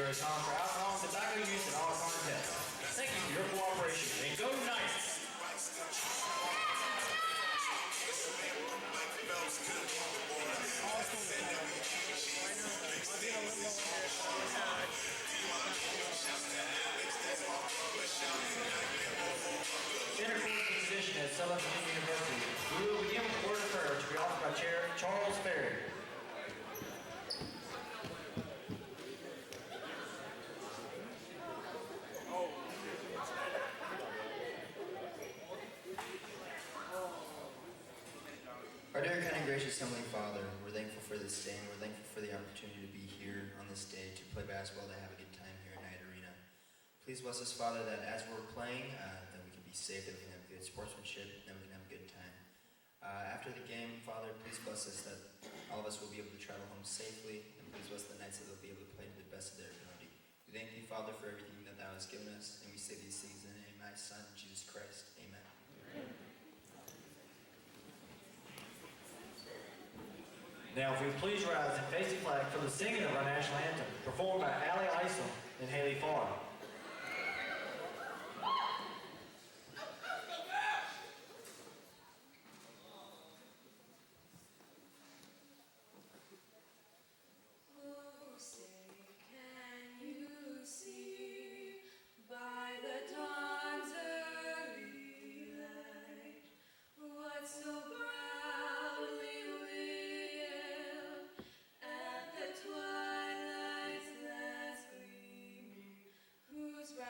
there is harm for alcohol and tobacco use in all contests. Thank you for your cooperation, and go Knights! Intercourse position at Southern Virginia University. We will begin with a word of prayer to be offered by Chair Charles Ferry. Our dear, kind, and gracious Heavenly Father, we're thankful for this day, and we're thankful for the opportunity to be here on this day to play basketball, to have a good time here at Knight Arena. Please bless us, Father, that as we're playing, that we can be safe, that we can have good sportsmanship, that we can have a good time. After the game, Father, please bless us that all of us will be able to travel home safely, and please bless the Knights that they'll be able to play to the best of their ability. We thank you, Father, for everything that thou hast given us, and we say these things in the name of thy Son, Jesus Christ. Amen. Now, if we please rise and face the flag for the singing of our national anthem, performed by Allie Isom and Haley Farr.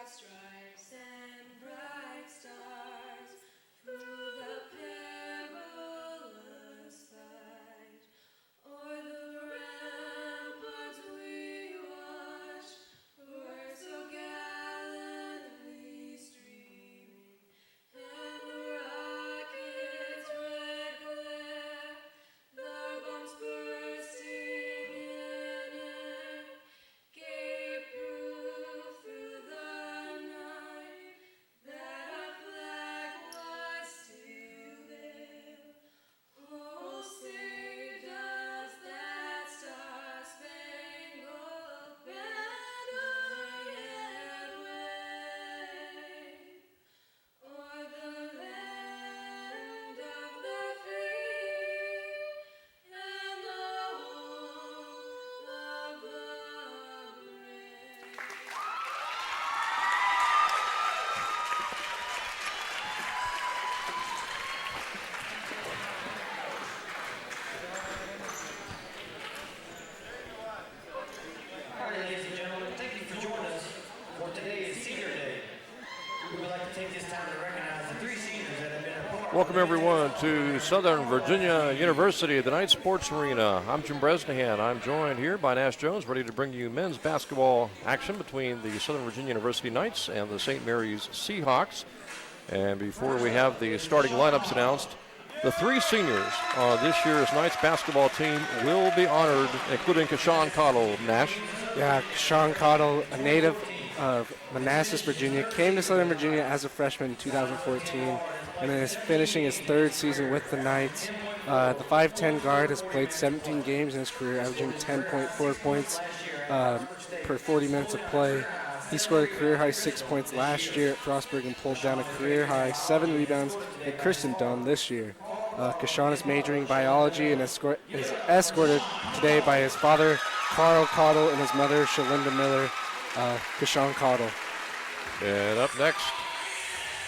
Stripes and bright stars through the perilous fight, o'er the ramparts we watched, were so gallantly streaming, and the rockets' red glare, their bombs bursting in air, gave proof through the that our flag was still there. Oh, saved us that star-spangled banner yet wave, o'er the land of the free and the home of the brave. All right, ladies and gentlemen, thank you for joining us for today's Senior Day. We would like to take this time to recognize the three seniors that have been a part. Welcome, everyone, to Southern Virginia University at the Knight Sports Arena. I'm Jim Bresnahan. I'm joined here by Nash Jones, ready to bring you men's basketball action between the Southern Virginia University Knights and the St. Mary's Seahawks. And before we have the starting lineups announced, the three seniors on this year's Knights basketball team will be honored, including Kashawn Cottle. Nash? Yeah, Sean Cottle, a native of Manassas, Virginia, came to Southern Virginia as a freshman in 2014 and is finishing his third season with the Knights. The 5'10 guard has played 17 games in his career, averaging 10.4 points per 40 minutes of play. He scored a career-high 6 points last year at Frostburg and pulled down a career-high 7 rebounds at Christendom this year. Kashawn is majoring in biology and is escorted today by his father, Carl Cottle, and his mother, Shalinda Miller. Kashawn Cottle. And up next,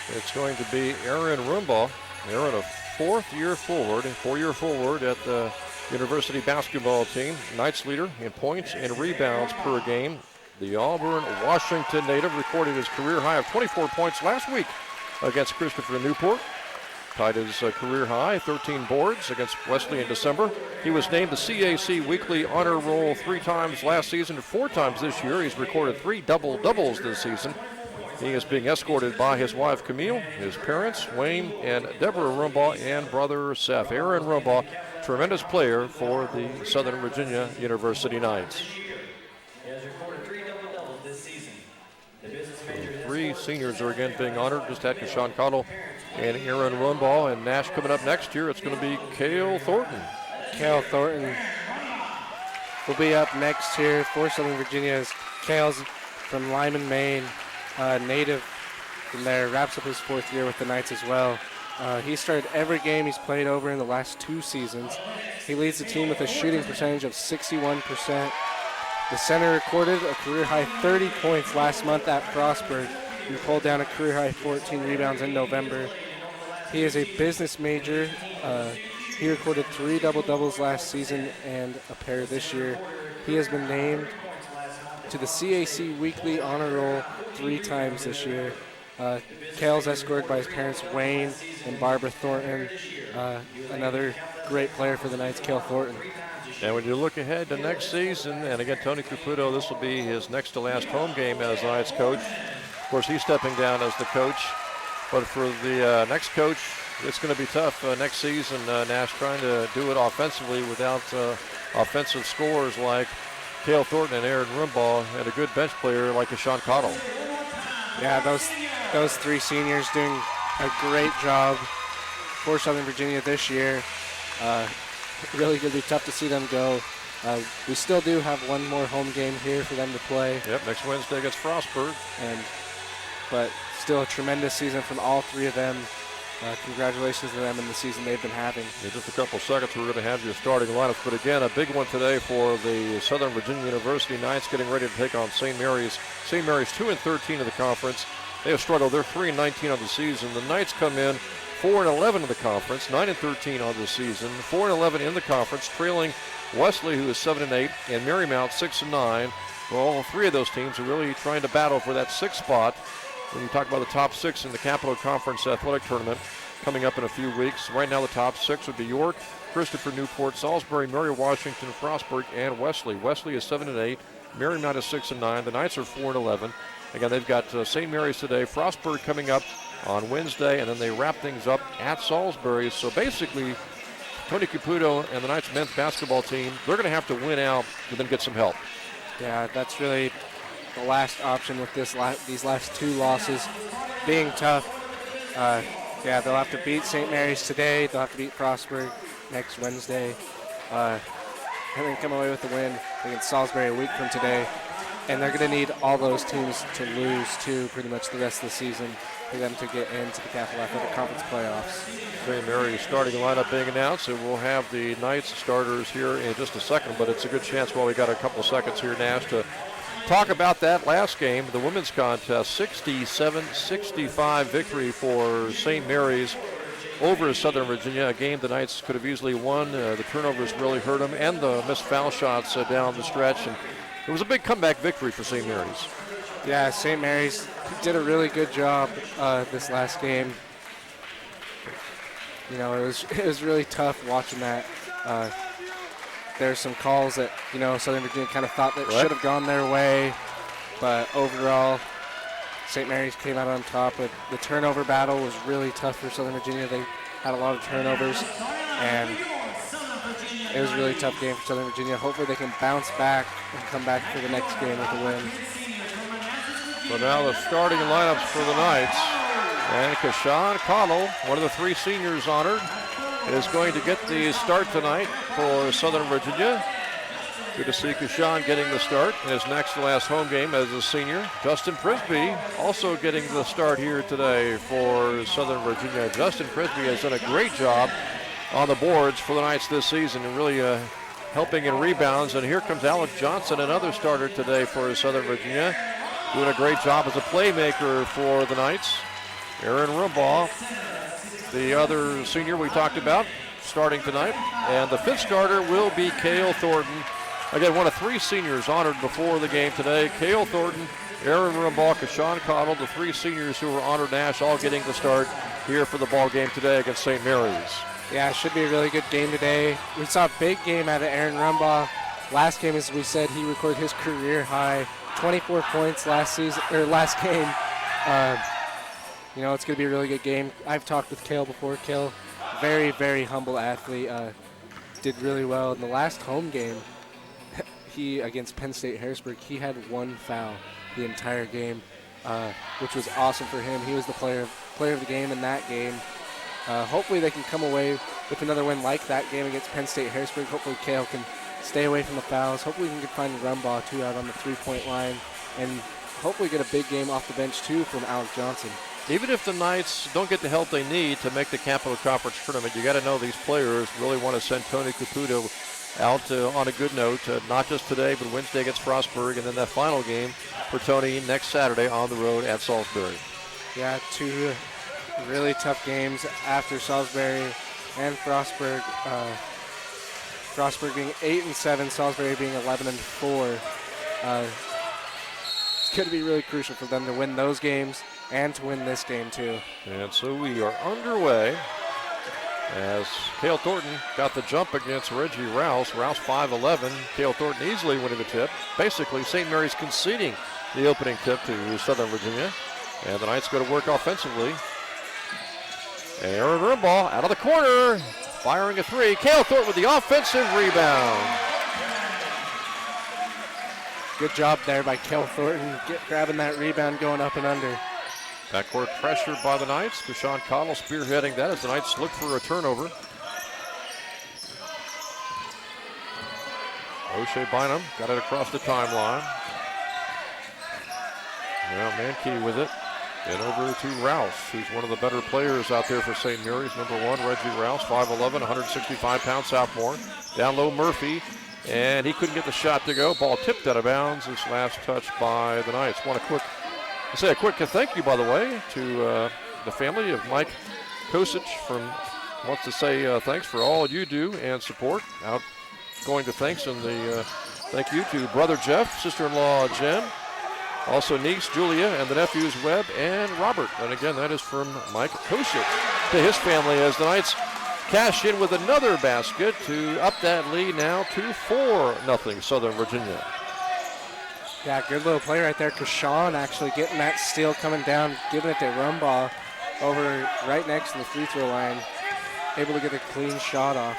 it's going to be Aaron Rumbaugh. Aaron, a four-year forward at the University basketball team. Knights leader in points and rebounds per game. The Auburn, Washington native recorded his career high of 24 points last week against Christopher Newport. Tied his career high, 13 boards against Wesley in December. He was named the CAC Weekly Honor Roll 3 times last season and 4 times this year. He's recorded 3 double-doubles this season. He is being escorted by his wife, Camille, his parents, Wayne and Deborah Rumbaugh, and brother Seth. Aaron Rumbaugh, tremendous player for the Southern Virginia University Knights. He has recorded 3 double-doubles this season. The business major. 3 seniors are again being honored. Just had Kashawn Cottle and Aaron Rumbaugh, and Nash coming up next year. It's going to be Cale Thornton. Cale Thornton will be up next here for Southern Virginia as Kale's from Lyman, Maine, native from there, wraps up his 4th year with the Knights as well. He started every game he's played over in the last 2 seasons. He leads the team with a shooting percentage of 61%. The center recorded a career-high 30 points last month at Frostburg and pulled down a career-high 14 rebounds in November. He is a business major. He recorded 3 double-doubles last season and a pair this year. He has been named to the CAC Weekly Honor Roll 3 times this year. Kale's escorted by his parents, Wayne and Barbara Thornton. Another great player for the Knights, Kale Thornton. And when you look ahead to next season, and again, Tony Caputo, this will be his next to last home game as the Knights coach. Of course, he's stepping down as the coach. But for the next coach, it's going to be tough next season, Nash, trying to do it offensively without offensive scorers like Kale Thornton and Aaron Rumbaugh, and a good bench player like Sean Cottle. Yeah, those 3 seniors doing a great job for Southern Virginia this year. Really going to be tough to see them go. We still do have one more home game here for them to play. Yep, next Wednesday against Frostburg. But still a tremendous season from all 3 of them. Congratulations to them in the season they've been having. In just a couple seconds, we're going to have your starting lineups. But again, a big one today for the Southern Virginia University Knights getting ready to take on St. Mary's. St. Mary's 2-13 in the conference. They have struggled. They're 3-19 on the season. The Knights come in 4-11 in the conference, 9-13 on the season, 4-11 in the conference, trailing Wesley, who is 7-8, and Marymount 6-9. Well, all 3 of those teams are really trying to battle for that 6th spot. When you talk about the top 6 in the Capital Conference Athletic Tournament coming up in a few weeks, right now the top 6 would be York, Christopher, Newport, Salisbury, Mary Washington, Frostburg, and Wesley. Wesley is 7-8, Marymount is 6-9. The Knights are 4-11. Again, they've got St. Mary's today, Frostburg coming up on Wednesday, and then they wrap things up at Salisbury. So basically, Tony Caputo and the Knights men's basketball team, they're going to have to win out and then get some help. Yeah, that's really the last option with these last 2 losses being tough. Yeah, they'll have to beat St. Mary's today. They'll have to beat Frostburg next Wednesday. And then come away with the win against Salisbury a week from today. And they're going to need all those teams to lose, too, pretty much the rest of the season for them to get into the Capital Athletic Conference playoffs. St. Mary's starting lineup being announced, and we'll have the Knights starters here in just a second, but it's a good chance while we got a couple of seconds here, Nash, to talk about that last game, the women's contest, 67-65 victory for St. Mary's over Southern Virginia, a game the Knights could have easily won. The turnovers really hurt them, and the missed foul shots down the stretch, and it was a big comeback victory for St. Mary's. Yeah, St. Mary's did a really good job this last game. You know, it was really tough watching that. There's some calls that, you know, Southern Virginia kind of thought that should have gone their way, but overall, St. Mary's came out on top. But the turnover battle was really tough for Southern Virginia. They had a lot of turnovers, and it was a really tough game for Southern Virginia. Hopefully they can bounce back and come back for the next game with a win. So now the starting lineups for the Knights. And Kashawn Cottle, one of the 3 seniors honored, is going to get the start tonight for Southern Virginia. Good to see Kashawn getting the start in his next to last home game as a senior. Justin Prisby also getting the start here today for Southern Virginia. Justin Prisby has done a great job on the boards for the Knights this season and really helping in rebounds. And here comes Alec Johnson, another starter today for Southern Virginia, doing a great job as a playmaker for the Knights. Aaron Rumbaugh, the other senior we talked about, starting tonight. And the 5th starter will be Kale Thornton. Again, one of 3 seniors honored before the game today. Kale Thornton, Aaron Rumbaugh, Kashawn Cottle, the 3 seniors who were honored, Nash, all getting the start here for the ball game today against St. Mary's. Yeah, it should be a really good game today. We saw a big game out of Aaron Rumbaugh. Last game, as we said, he recorded his career high, 24 points last game. You know, it's going to be a really good game. I've talked with Kale before. Kale, very, very humble athlete. Did really well in the last home game. He against Penn State Harrisburg, he had 1 foul the entire game, which was awesome for him. He was the player of the game in that game. Hopefully they can come away with another win like that game against Penn State Harrisburg. Hopefully Kale can stay away from the fouls. Hopefully we can find Rumbaugh, too, out on the three-point line. And hopefully get a big game off the bench, too, from Alec Johnson. Even if the Knights don't get the help they need to make the Capital Conference tournament, you got to know these players really want to send Tony Caputo out on a good note, not just today, but Wednesday against Frostburg, and then that final game for Tony next Saturday on the road at Salisbury. Yeah, 2 really tough games after Salisbury and Frostburg. Frostburg being 8-7, Salisbury being 11-4. It's going to be really crucial for them to win those games and to win this game too. And so we are underway as Cale Thornton got the jump against Reggie Rouse. Rouse 5'11", Cale Thornton easily winning the tip. Basically, St. Mary's conceding the opening tip to Southern Virginia. And the Knights go to work offensively. Aaron Rumbaugh out of the corner, firing a three. Cale Thornton with the offensive rebound. Good job there by Cale Thornton, grabbing that rebound, going up and under. Backcourt pressure by the Knights. Deshaun Cottle spearheading that as the Knights look for a turnover. O'Shea Bynum got it across the timeline. Now Mankey with it. And over to Rouse, who's one of the better players out there for St. Mary's. Number 1, Reggie Rouse, 5'11", 165-pound sophomore. Down low, Murphy, and he couldn't get the shot to go. Ball tipped out of bounds. This last touch by the Knights. Say a quick thank you, by the way, to the family of Mike Kosich wants to say thanks for all you do and support. Going to thanks and the thank you to brother Jeff, sister-in-law Jen, also niece Julia, and the nephews Webb and Robert. And again, that is from Mike Kosich to his family as the Knights cash in with another basket to up that lead now to 4-0 Southern Virginia. Yeah, good little play right there. Kashawn actually getting that steal coming down, giving it to Rumbaugh over right next to the free throw line. Able to get a clean shot off.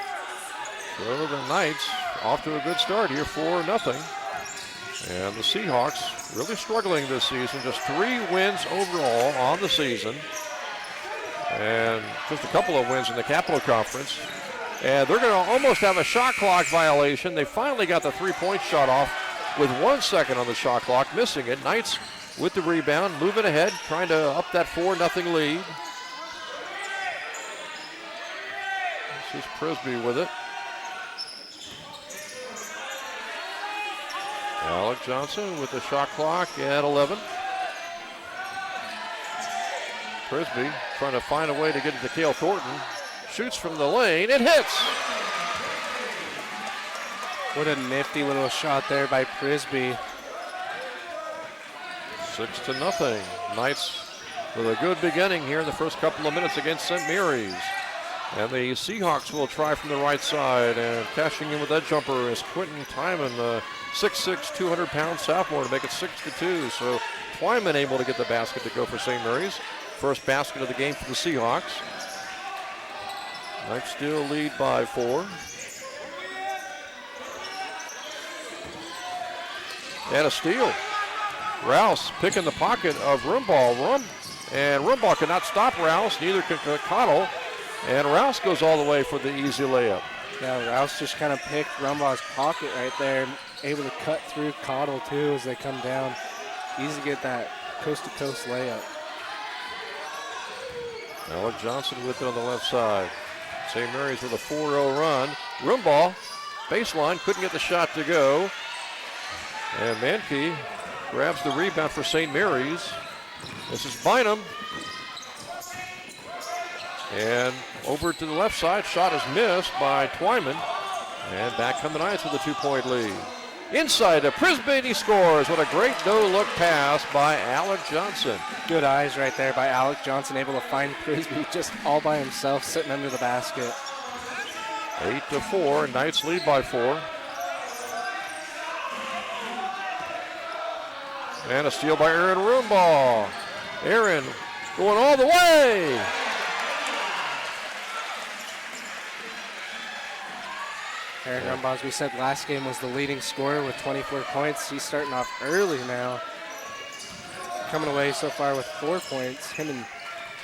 So the Knights off to a good start here, 4-0. And the Seahawks really struggling this season. Just 3 wins overall on the season. And just a couple of wins in the Capital Conference. And they're going to almost have a shot clock violation. They finally got the 3-point shot off with 1 second on the shot clock, missing it. Knights with the rebound, moving ahead, trying to up that 4-0 lead. This is Prisby with it. Alec Johnson with the shot clock at 11. Prisby trying to find a way to get it to Cale Thornton. Shoots from the lane, it hits! What a nifty little shot there by Prisby. 6-0. Knights with a good beginning here in the first couple of minutes against St. Mary's. And the Seahawks will try from the right side, and cashing in with that jumper is Quentin Twyman, the 6'6", 200-pound sophomore, to make it 6-2. So Twyman able to get the basket to go for St. Mary's. First basket of the game for the Seahawks. Knights still lead by 4. And a steal. Rouse picking the pocket of Rumbaugh. And Rumbaugh cannot stop Rouse, neither can Cottle. And Rouse goes all the way for the easy layup. Yeah, Rouse just kind of picked Rumbaugh's pocket right there, able to cut through Cottle too as they come down. Easy to get that coast-to-coast layup. Alec Johnson with it on the left side. St. Mary's with a 4-0 run. Rumbaugh, baseline, couldn't get the shot to go. And Mankey grabs the rebound for St. Mary's. This is Bynum. And over to the left side, shot is missed by Twyman. And back come the Knights with a 2-point lead. Inside to Prisby, and he scores. What a great no-look pass by Alec Johnson. Good eyes right there by Alec Johnson, able to find Prisby just all by himself, sitting under the basket. 8-4, Knights lead by 4. And a steal by Aaron Rumbaugh. Aaron going all the way. Aaron Rumbaugh, as we said, last game was the leading scorer with 24 points. He's starting off early now. Coming away so far with 4 points. Him and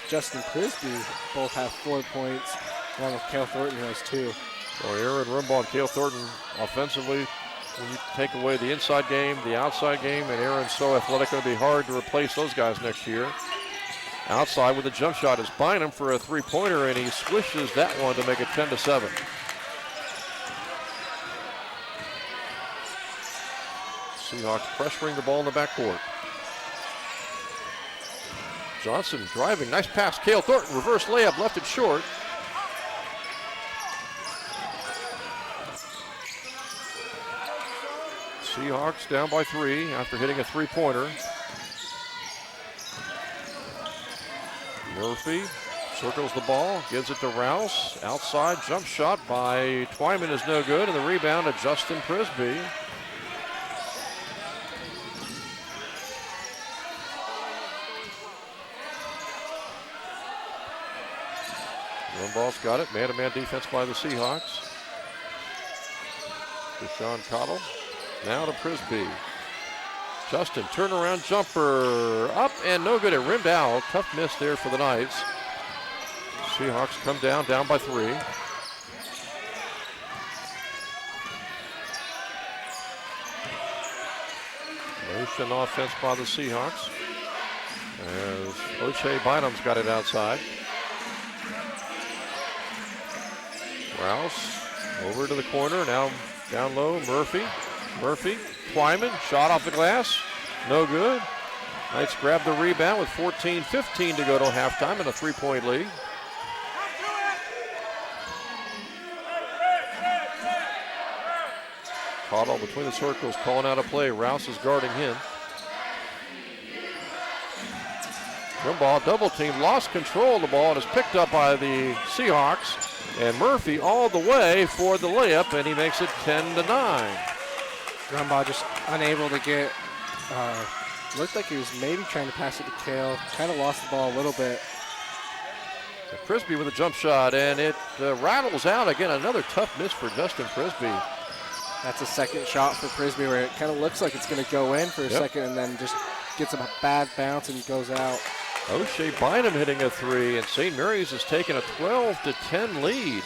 Justin Prisby both have 4 points, along with Cale Thornton, who has 2. So Aaron Rimbaugh and Cale Thornton offensively, when you take away the inside game, the outside game, and Aaron's so athletic, going to be hard to replace those guys next year. Outside with a jump shot is Bynum for a three-pointer, and he swishes that one to make it 10-7. Seahawks pressuring the ball in the backcourt. Johnson driving, nice pass. Cale Thornton, reverse layup, left it short. Seahawks down by 3 after hitting a three-pointer. Murphy circles the ball, gives it to Rouse. Outside jump shot by Twyman is no good, and the rebound to Justin Prisby. Rimbaugh's got it, man-to-man defense by the Seahawks. Deshaun Cottle, now to Prisby. Justin, turnaround jumper, up and no good. It rimmed out. Tough miss there for the Knights. Seahawks come down by 3. Motion offense by the Seahawks as Ochai Bynum's got it outside. Rouse over to the corner, now down low, Murphy, Twyman, shot off the glass, no good. Knights grab the rebound with 14-15 to go to halftime and a 3-point lead. Caught between the circles, calling out a play. Rouse is guarding him. Rimbaugh double team, lost control of the ball, and is picked up by the Seahawks. And Murphy all the way for the layup, and he makes it 10-9. Rimbaugh just unable to get, looked like he was maybe trying to pass it to Cale. Kind of lost the ball a little bit. Prisby with a jump shot, and it rattles out again. Another tough miss for Justin Prisby. That's a second shot for Prisby where it kind of looks like it's going to go in for a second and then just gets a bad bounce and goes out. Ochai Bynum hitting a 3, and St. Mary's has taken a 12-10 lead.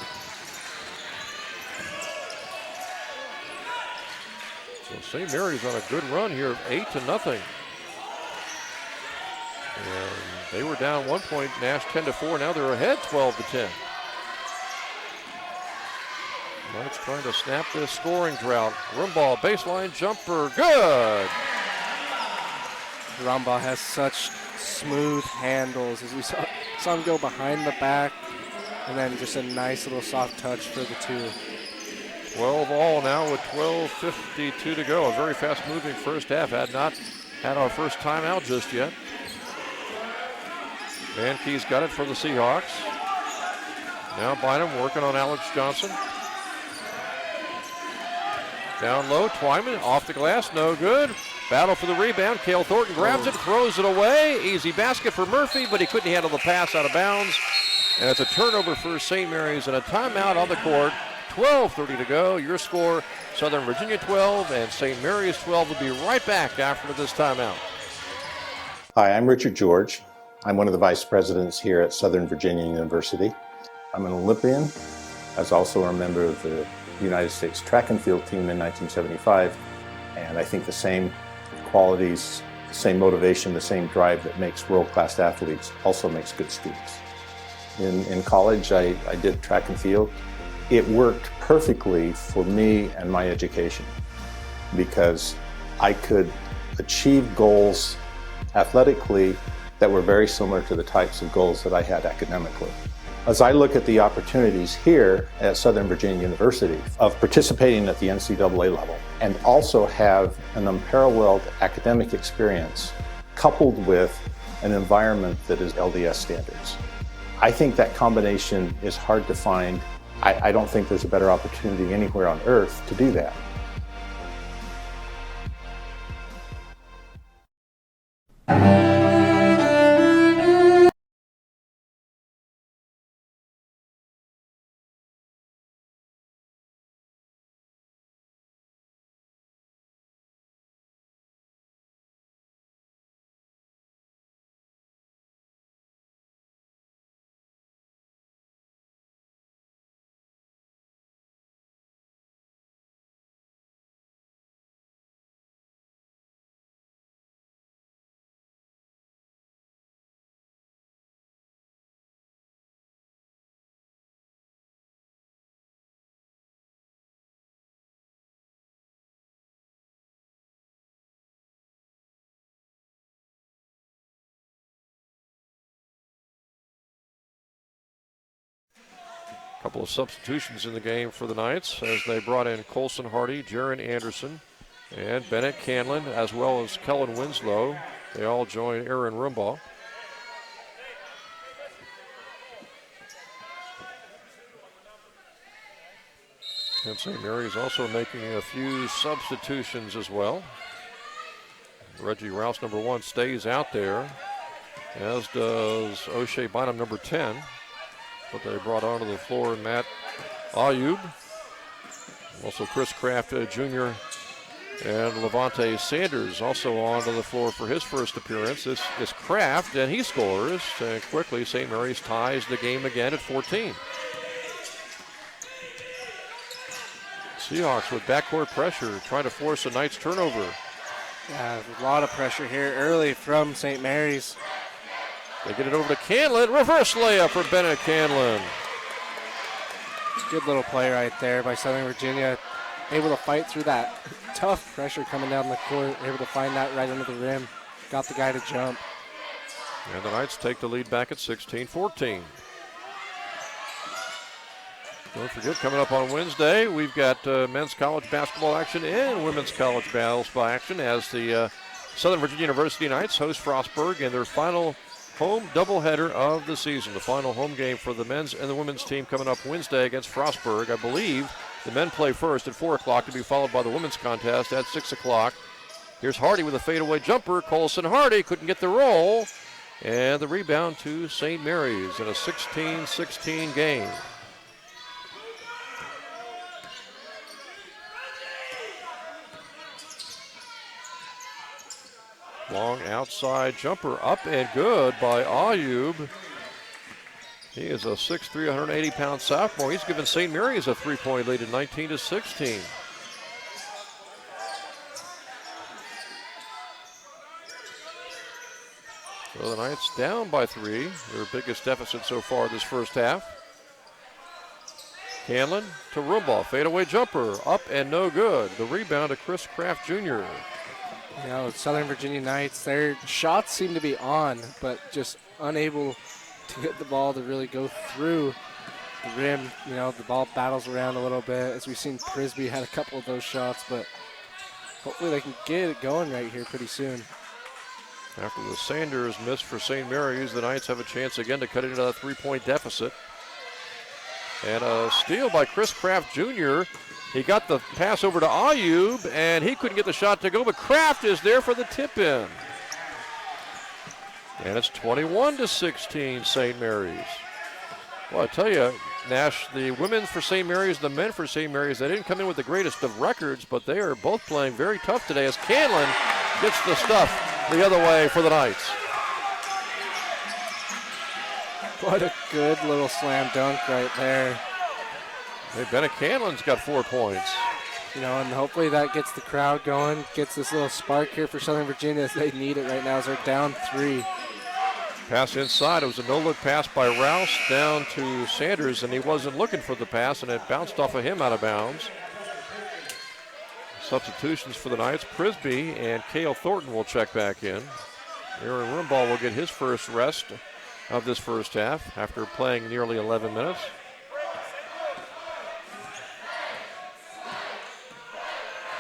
So St. Mary's on a good run here of 8-0. And they were down 1 point, Nash 10-4. Now they're ahead 12-10. Knights trying to snap this scoring drought. Rimbaugh baseline jumper, good. Rimbaugh has such smooth handles as we saw him go behind the back, and then just a nice little soft touch for the 2. 12 all now with 12:52 to go. A very fast-moving first half. Had not had our first timeout just yet. Mankey's got it for the Seahawks. Now Bynum working on Alex Johnson. Down low, Twyman off the glass, no good. Battle for the rebound. Cale Thornton grabs it, throws it away. Easy basket for Murphy, but he couldn't handle the pass out of bounds. And it's a turnover for St. Mary's and a timeout on the court. 12:30 to go. Your score, Southern Virginia 12 and St. Mary's 12. Will be right back after this timeout. Hi, I'm Richard George. I'm one of the vice presidents here at Southern Virginia University. I'm an Olympian. I was also a member of the United States track and field team in 1975. And I think the same qualities, the same motivation, the same drive that makes world-class athletes also makes good students. In college, I did track and field. It worked perfectly for me and my education because I could achieve goals athletically that were very similar to the types of goals that I had academically. As I look at the opportunities here at Southern Virginia University of participating at the NCAA level and also have an unparalleled academic experience coupled with an environment that is LDS standards, I think that combination is hard to find. I don't think there's a better opportunity anywhere on earth to do that. Couple of substitutions in the game for the Knights as they brought in Colson Hardy, Jaron Anderson, and Bennett Canlin, as well as Kellen Winslow. They all join Aaron Rumbaugh. And St. Mary's also making a few substitutions as well. Reggie Rouse, number 1, stays out there, as does O'Shea Bynum, number 10. But they brought onto the floor Matt Ayub, also Chris Kraft Jr. and Levante Sanders also onto the floor for his first appearance. This is Kraft, and he scores. And quickly, St. Mary's ties the game again at 14. Seahawks with backcourt pressure, trying to force a Knights turnover. Yeah, a lot of pressure here early from St. Mary's. They get it over to Canlin. Reverse layup for Bennett Canlin. Good little play right there by Southern Virginia. Able to fight through that tough pressure coming down the court. Able to find that right under the rim. Got the guy to jump. And the Knights take the lead back at 16-14. Don't forget, coming up on Wednesday, we've got men's college basketball action and women's college basketball action as the Southern Virginia University Knights host Frostburg in their final home doubleheader of the season. The final home game for the men's and the women's team coming up Wednesday against Frostburg. I believe the men play first at 4 o'clock to be followed by the women's contest at 6 o'clock. Here's Hardy with a fadeaway jumper. Colson Hardy couldn't get the roll. And the rebound to St. Mary's in a 16-16 game. Long outside jumper up and good by Ayub. He is a 6'3", 180-pound sophomore. He's given St. Mary's a 3-point lead at 19-16. So the Knights down by 3, their biggest deficit so far this first half. Canlin to Rumbaugh, fadeaway jumper, up and no good. The rebound to Chris Kraft Jr. You know, Southern Virginia Knights, their shots seem to be on, but just unable to get the ball to really go through the rim. You know, the ball battles around a little bit. As we've seen, Prisby had a couple of those shots, but hopefully they can get it going right here pretty soon. After the Sanders miss for St. Mary's, the Knights have a chance again to cut into a 3-point deficit. And a steal by Chris Kraft Jr. He got the pass over to Ayub, and he couldn't get the shot to go, but Kraft is there for the tip-in. And it's 21-16, St. Mary's. Well, I tell you, Nash, the women for St. Mary's, the men for St. Mary's, they didn't come in with the greatest of records, but they are both playing very tough today as Canlin gets the stuff the other way for the Knights. What a good little slam dunk right there. Hey, Bennett Canlin's got 4 points. You know, and hopefully that gets the crowd going, gets this little spark here for Southern Virginia as they need it right now as they're down 3. Pass inside. It was a no-look pass by Rouse down to Sanders, and he wasn't looking for the pass, and it bounced off of him out of bounds. Substitutions for the Knights. Prisby and Cale Thornton will check back in. Aaron Rumbaugh will get his first rest of this first half after playing nearly 11 minutes.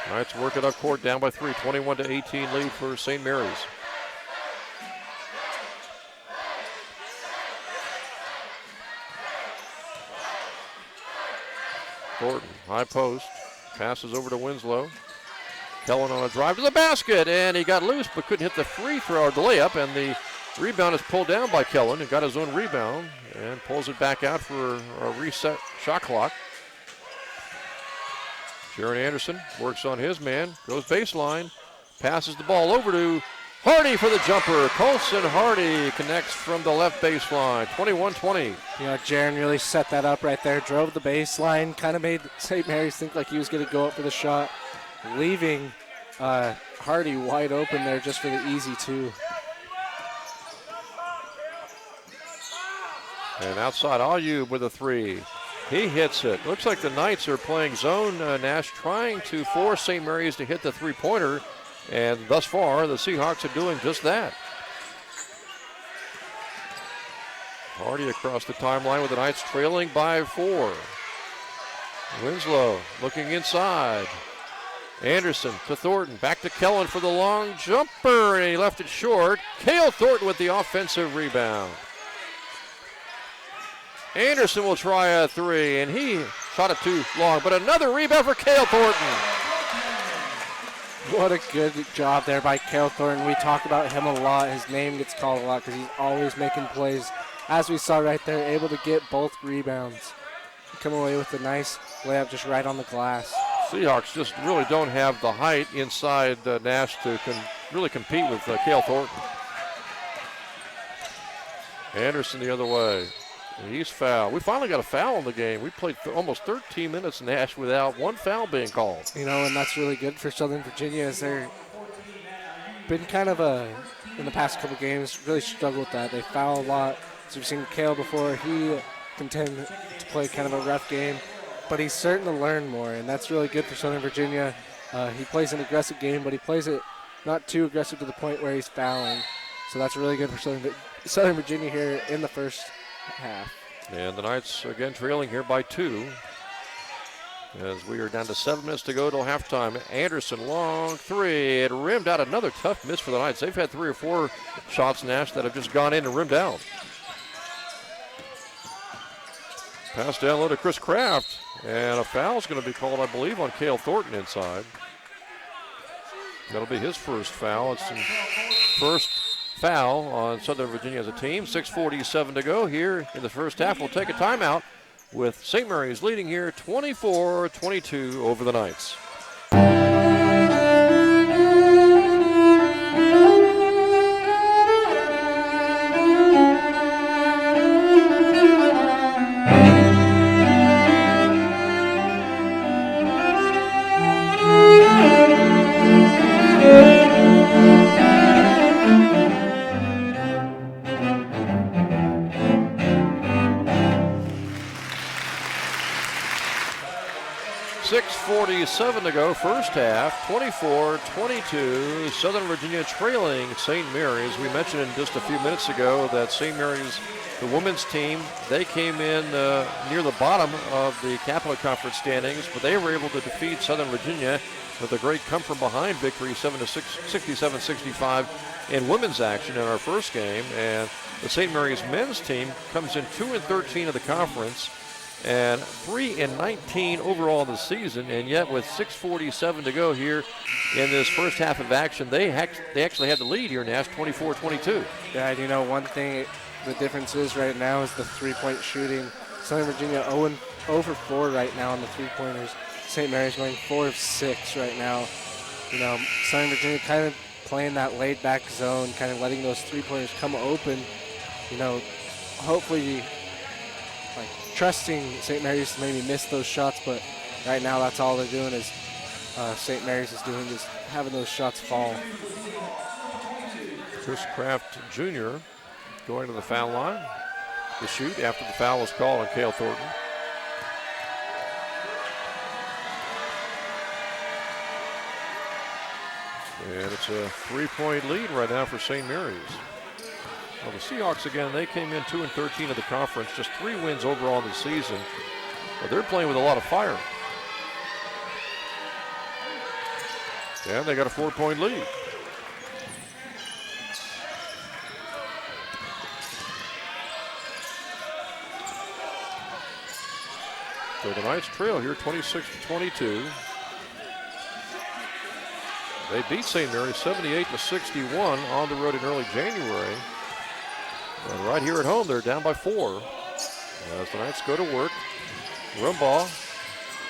Knights work it up court down by 3, 21-18 lead for St. Mary's. Thornton, high post, passes over to Winslow. Kellen on a drive to the basket, and he got loose but couldn't hit the free throw or the layup, and the rebound is pulled down by Kellen and got his own rebound and pulls it back out for a reset shot clock. Jaron Anderson works on his man, goes baseline, passes the ball over to Hardy for the jumper. Colson Hardy connects from the left baseline, 21-20. You know, Jaron really set that up right there, drove the baseline, kind of made St. Mary's think like he was going to go up for the shot, leaving Hardy wide open there just for the easy 2. And outside, Ayub with a 3. He hits it. Looks like the Knights are playing zone, Nash, trying to force St. Mary's to hit the three-pointer, and thus far, the Seahawks are doing just that. Already across the timeline with the Knights trailing by 4. Winslow looking inside. Anderson to Thornton. Back to Kellen for the long jumper, and he left it short. Cale Thornton with the offensive rebound. Anderson will try a 3, and he shot it too long, but another rebound for Cale Thornton. What a good job there by Cale Thornton. We talk about him a lot. His name gets called a lot because he's always making plays. As we saw right there, able to get both rebounds. Come away with a nice layup just right on the glass. Seahawks just really don't have the height inside Nash to really compete with Cale Thornton. Anderson the other way. He's fouled. We finally got a foul in the game. We played almost 13 minutes, Nash, without one foul being called. You know, and that's really good for Southern Virginia, as they're been kind of in the past couple games, really struggled with that. They foul a lot. So we've seen Cale before. He can tend to play kind of a rough game, but he's starting to learn more, and that's really good for Southern Virginia. He plays an aggressive game, but he plays it not too aggressive to the point where he's fouling. So that's really good for Southern Virginia here in the first half. And the Knights again trailing here by 2 as we are down to 7 minutes to go till halftime. Anderson, long 3. It rimmed out. Another tough miss for the Knights. They've had 3 or 4 shots, Nash, that have just gone in and rimmed out. Pass down low to Chris Kraft, and a foul is going to be called, I believe, on Cale Thornton inside. That'll be his first foul. It's his first foul on Southern Virginia as a team. 6:47 to go here in the first half. We'll take a timeout with St. Mary's leading here 24-22 over the Knights. 6:47 to go, first half, 24-22. Southern Virginia trailing St. Mary's. We mentioned just a few minutes ago that St. Mary's, the women's team, they came in near the bottom of the Capital Conference standings, but they were able to defeat Southern Virginia with a great come-from-behind victory, 67-65 in women's action in our first game. And the St. Mary's men's team comes in 2-13 of the conference and 3-19 overall this season, and yet with 6:47 to go here in this first half of action, they actually had the lead here, Nash, 24-22. Yeah, and you know, one thing the difference is right now is the three-point shooting. Southern Virginia 0 for 4 right now on the three-pointers. St. Mary's going 4 of 6 right now. You know, Southern Virginia kind of playing that laid-back zone, kind of letting those three-pointers come open. You know, hopefully, like, trusting St. Mary's to maybe miss those shots, but right now that's all they're doing is St. Mary's is doing, just having those shots fall. Chris Kraft Jr. going to the foul line to shoot after the foul was called on Cale Thornton. And it's a 3-point lead right now for St. Mary's. Well, the Seahawks, again, they came in 2-13 of the conference, just 3 wins overall this season. But they're playing with a lot of fire. And they got a 4-point lead. So the Knights trail here, 26-22. They beat St. Mary's 78-61 on the road in early January. And right here at home, they're down by 4. As the Knights go to work. Rumbaugh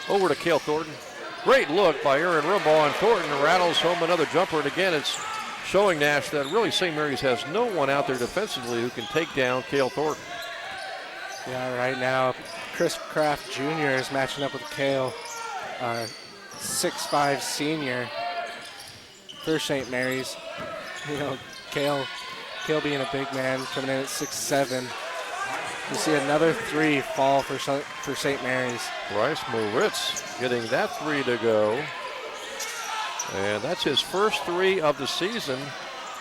over to Cale Thornton. Great look by Aaron Rumbaugh, and Thornton rattles home another jumper. And again, it's showing Nash that really St. Mary's has no one out there defensively who can take down Cale Thornton. Yeah, right now, Chris Kraft Jr. is matching up with Cale, 6'5" senior for St. Mary's. You know, Cale being a big man, coming in at 6'7". You see another 3 fall for St. Mary's. Bryce Moritz getting that 3 to go. And that's his first 3 of the season.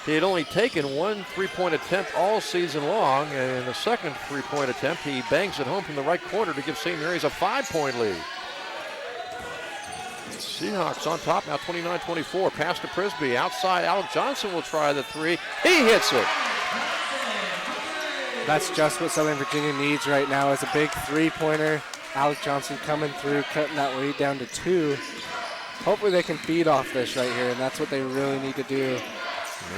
He had only taken one three-point attempt all season long, and in the second three-point attempt, he bangs it home from the right corner to give St. Mary's a 5-point lead. Seahawks on top now, 29-24. Pass to Prisby. Outside, Alec Johnson will try the three. He hits it. That's just what Southern Virginia needs right now, is a big three-pointer. Alec Johnson coming through, cutting that lead down to 2. Hopefully they can feed off this right here, and that's what they really need to do.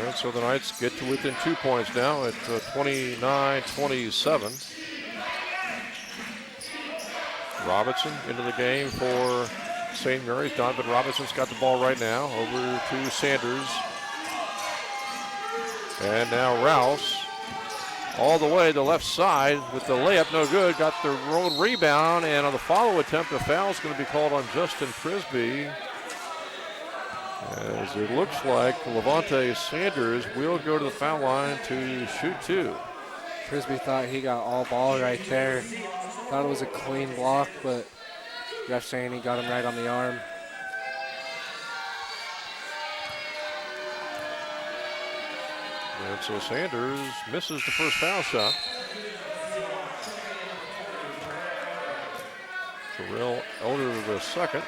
Yeah, so the Knights get to within 2 points now at 29-27. Robinson into the game for St. Mary's. Donovan Robinson's got the ball right now. Over to Sanders. And now Rouse all the way to the left side with the layup, no good. Got the road rebound, and on the follow attempt, a foul is going to be called on Justin Prisby. As it looks like Levante Sanders will go to the foul line to shoot 2. Prisby thought he got all ball right there. Thought it was a clean block, but ref saying he got him right on the arm. And so Sanders misses the first foul shot. Terrell Elder the second.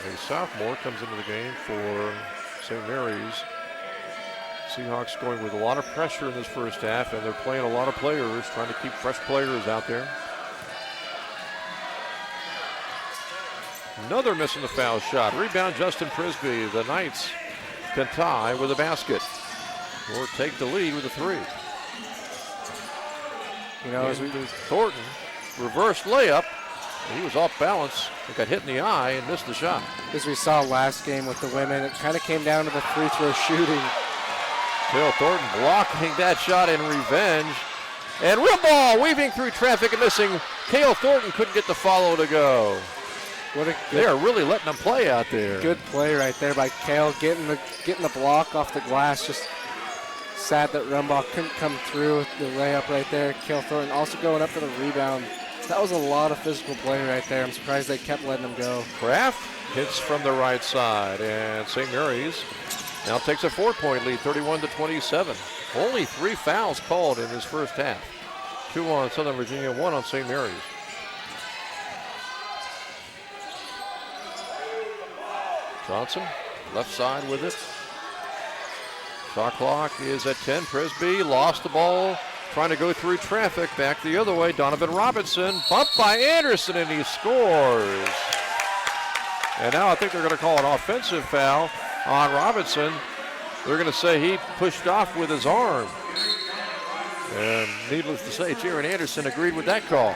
A sophomore comes into the game for St. Mary's. Seahawks going with a lot of pressure in this first half, and they're playing a lot of players, trying to keep fresh players out there. Another miss in the foul shot. Rebound Justin Prisby. The Knights can tie with a basket or take the lead with a 3. You know, as we Thornton, reverse layup. He was off balance. He got hit in the eye and missed the shot. As we saw last game with the women, it kind of came down to the free throw shooting. Bill Thornton blocking that shot in revenge. And real ball weaving through traffic and missing. Cale Thornton couldn't get the follow to go. What a They are really letting them play out there. good play right there by Cale, getting the block off the glass. Just sad that Rumbaugh couldn't come through with the layup right there. Cale Thornton also going up for the rebound. That was a lot of physical play right there. I'm surprised they kept letting him go. Kraft hits from the right side, and St. Mary's now takes a 4-point lead, 31-27. Only 3 fouls called in this first half. 2 on Southern Virginia, 1 on St. Mary's. Johnson, left side with it. Shot clock is at 10. Prisby lost the ball, trying to go through traffic. Back the other way, Donovan Robinson, bumped by Anderson, and he scores. And now I think they're going to call an offensive foul on Robinson. They're going to say he pushed off with his arm. And needless to say, Jaron Anderson agreed with that call.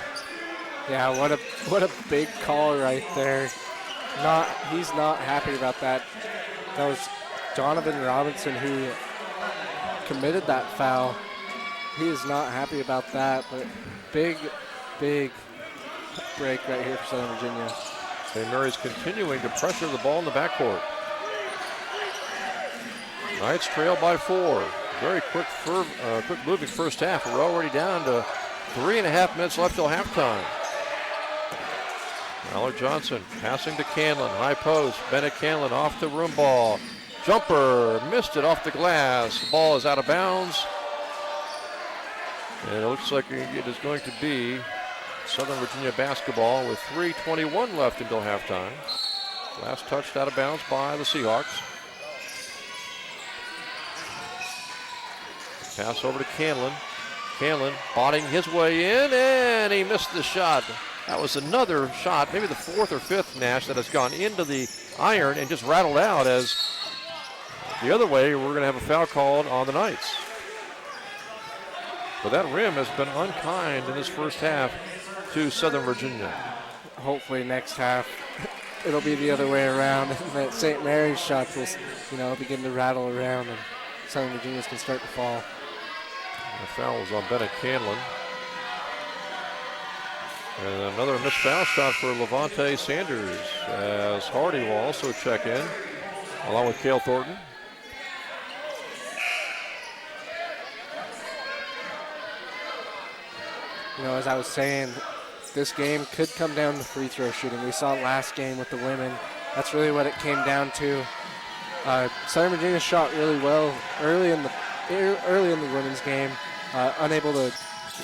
Yeah, what a big call right there. He's not happy about that. That was Donovan Robinson who committed that foul. He is not happy about that, but big break right here for Southern Virginia. St. Mary's continuing to pressure the ball in the backcourt. Knights trail by 4. Very quick moving first half. We're already down to 3.5 minutes left till halftime. Allard Johnson passing to Canlin, high post. Bennett Canlin off the room ball. Jumper, missed it off the glass. The ball is out of bounds. And it looks like it is going to be Southern Virginia basketball with 3:21 left until halftime. Last touched out of bounds by the Seahawks. Pass over to Canlin. Canlin botting his way in, and he missed the shot. That was another shot, maybe the 4th or 5th, Nash, that has gone into the iron and just rattled out. As the other way, we're going to have a foul called on the Knights. But that rim has been unkind in this first half to Southern Virginia. Hopefully next half it'll be the other way around, and that St. Mary's shots will begin to rattle around, and Southern Virginia's can start to fall. The foul was on Bennett Canlin. And another missed foul shot for Levante Sanders, as Hardy will also check in, along with Cale Thornton. You know, as I was saying, this game could come down to free throw shooting. We saw it last game with the women. That's really what it came down to. Southern Virginia shot really well early in the women's game, unable to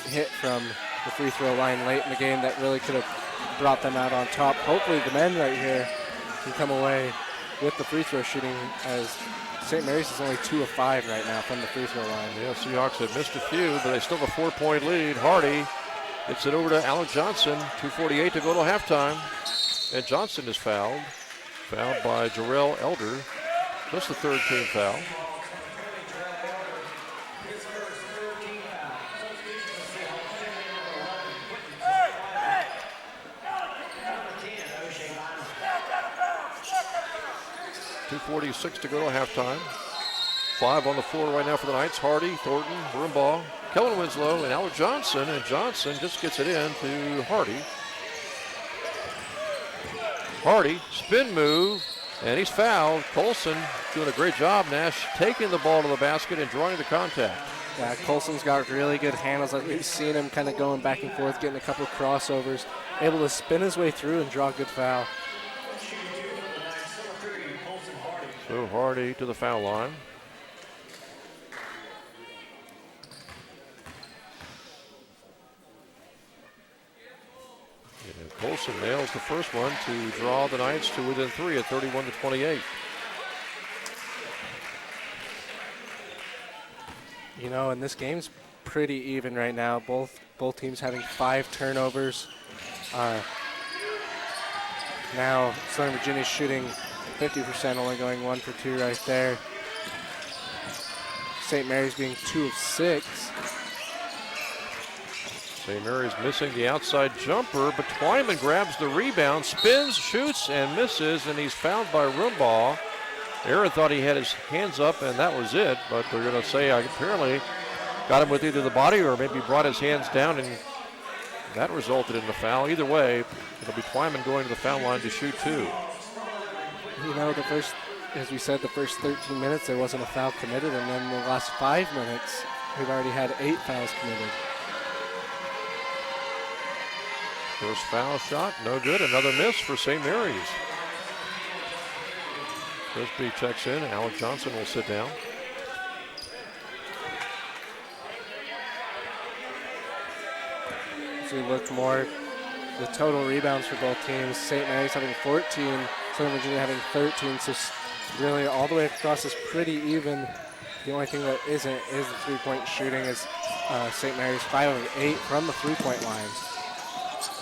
hit from the free throw line late in the game that really could have brought them out on top. Hopefully the men right here can come away with the free throw shooting, as St. Mary's is only 2 of 5 right now from the free throw line. Yeah, Seahawks have missed a few, but they still have a 4-point lead. Hardy gets it over to Alec Johnson. 2:48 to go to halftime. And Johnson is fouled. Fouled by Jarrell Elder. That's the third team foul. .246 to go to halftime. 5 on the floor right now for the Knights. Hardy, Thornton, Brumbaugh, Kellen Winslow, and Alec Johnson. And Johnson just gets it in to Hardy. Hardy, spin move, and he's fouled. Colson doing a great job, Nash, taking the ball to the basket and drawing the contact. Yeah, Colson's got really good handles. We've seen him kind of going back and forth, getting a couple of crossovers, able to spin his way through and draw a good foul. So Hardy to the foul line. And Colson nails the first one to draw the Knights to within 3 at 31-28. You know, and this game's pretty even right now. Both teams having 5 turnovers. Now Southern Virginia's shooting 50%, only going 1 for 2 right there. St. Mary's being 2 of 6. St. Mary's missing the outside jumper, but Twyman grabs the rebound, spins, shoots, and misses, and he's fouled by Rumbaugh. Aaron thought he had his hands up, and that was it, but they're going to say apparently got him with either the body or maybe brought his hands down, and that resulted in the foul. Either way, it'll be Twyman going to the foul line to shoot 2. You know, as we said, the first 13 minutes there wasn't a foul committed, and then the last 5 minutes we've already had 8 fouls committed. First foul shot, no good. Another miss for St. Mary's. Frisbee checks in. Alec Johnson will sit down. As we look more, the total rebounds for both teams, St. Mary's having 14, Southern Virginia having 13, so really all the way across is pretty even. The only thing that isn't is the three-point shooting, as St. Mary's 5 of 8 from the three-point line.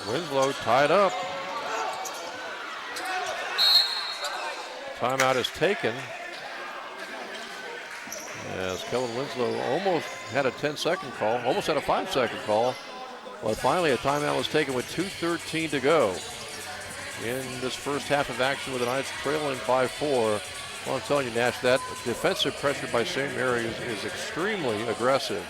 Winslow tied up. Timeout is taken, as Kellen Winslow almost had a 10-second call, almost had a 5-second call, but finally a timeout was taken with 2:13 to go in this first half of action, with the Knights trailing by 4. Well, I'm telling you, Nash, that defensive pressure by St. Mary's is extremely aggressive.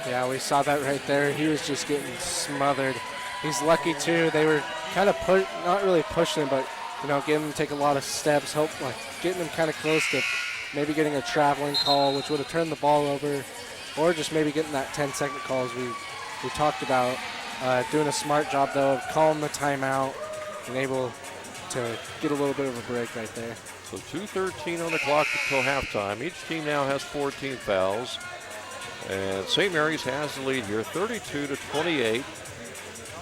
Yeah, we saw that right there. He was just getting smothered. He's lucky too. They were kind of not really pushing him, but getting him to take a lot of steps, getting him kind of close to maybe getting a traveling call, which would have turned the ball over, or just maybe getting that 10-second call, as we talked about. Doing a smart job though of calling the timeout and able to get a little bit of a break right there. So 2:13 on the clock until halftime. Each team now has 14 fouls, and St. Mary's has the lead here, 32-28.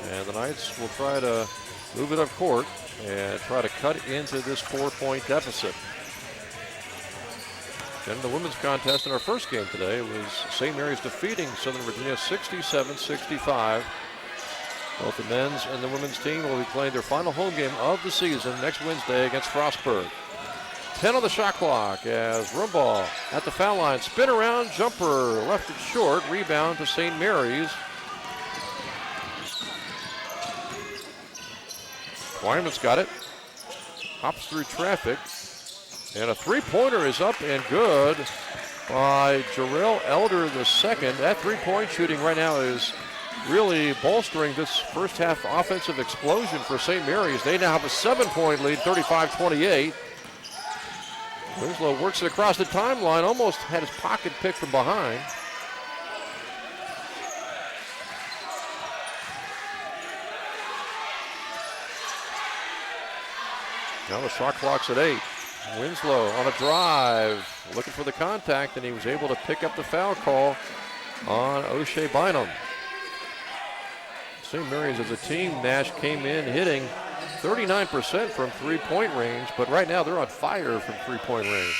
And the Knights will try to move it up court and try to cut into this 4-point deficit. And the women's contest in our first game today was St. Mary's defeating Southern Virginia 67-65. Both the men's and the women's team will be playing their final home game of the season next Wednesday against Frostburg. 10 on the shot clock as Rumbaugh at the foul line. Spin around, jumper, left it short. Rebound to St. Mary's. Wyman's got it. Hops through traffic. And a three-pointer is up and good by Jarrell Elder II. That three-point shooting right now is really bolstering this first half offensive explosion for St. Mary's. They now have a 7-point lead, 35-28. Winslow works it across the timeline, almost had his pocket picked from behind. Now the shot clock's at 8. Winslow on a drive, looking for the contact, and he was able to pick up the foul call on O'Shea Bynum. St. Mary's as a team, Nash came in hitting 39% from three-point range, but right now they're on fire from three-point range.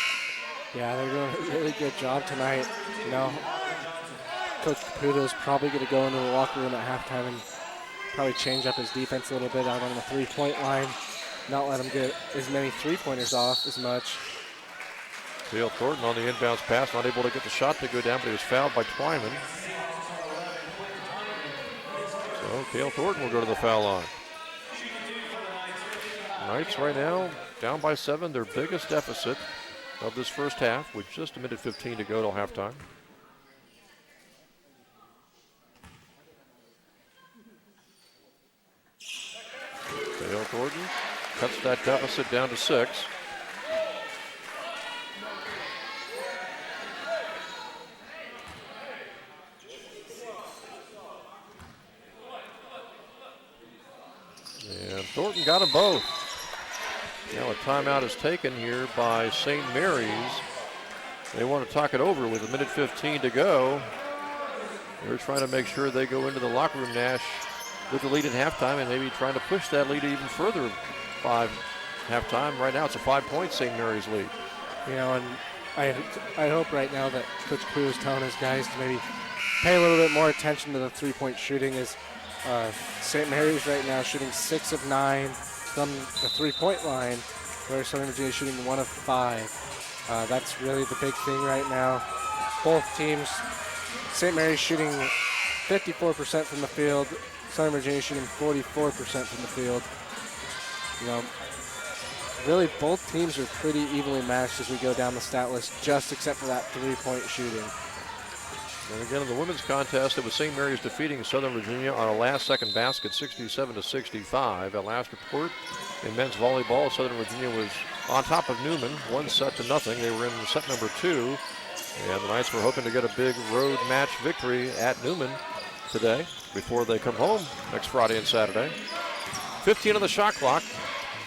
Yeah, they're doing a really good job tonight. You know, Coach Caputo's probably going to go into the locker room at halftime and probably change up his defense a little bit out on the three-point line, not let him get as many three-pointers off as much. Cale Thornton on the inbounds pass, not able to get the shot to go down, but he was fouled by Twyman. So Cale Thornton will go to the foul line. Knights right now down by 7, their biggest deficit of this first half with just a minute 15 to go till halftime. Cale Thornton cuts that deficit down to 6. And Thornton got them both. Now a timeout is taken here by St. Mary's. They want to talk it over with a minute 15 to go. They're trying to make sure they go into the locker room, Nash, with the lead at halftime and maybe trying to push that lead even further by halftime. Right now it's a 5-point St. Mary's lead. You know, and I hope right now that Coach Caputo is telling his guys to maybe pay a little bit more attention to the three-point shooting. Is St. Mary's right now shooting 6 of 9 from the three-point line, where Southern Virginia is shooting 1 of 5. That's really the big thing right now. Both teams, St. Mary's shooting 54% from the field, Southern Virginia shooting 44% from the field. You know, really both teams are pretty evenly matched as we go down the stat list, just except for that three-point shooting. And again, in the women's contest, it was St. Mary's defeating Southern Virginia on a last-second basket, 67-65. At last report, in men's volleyball, Southern Virginia was on top of Newman, 1-0. They were in set number 2, and the Knights were hoping to get a big road match victory at Newman today before they come home next Friday and Saturday. 15 on the shot clock,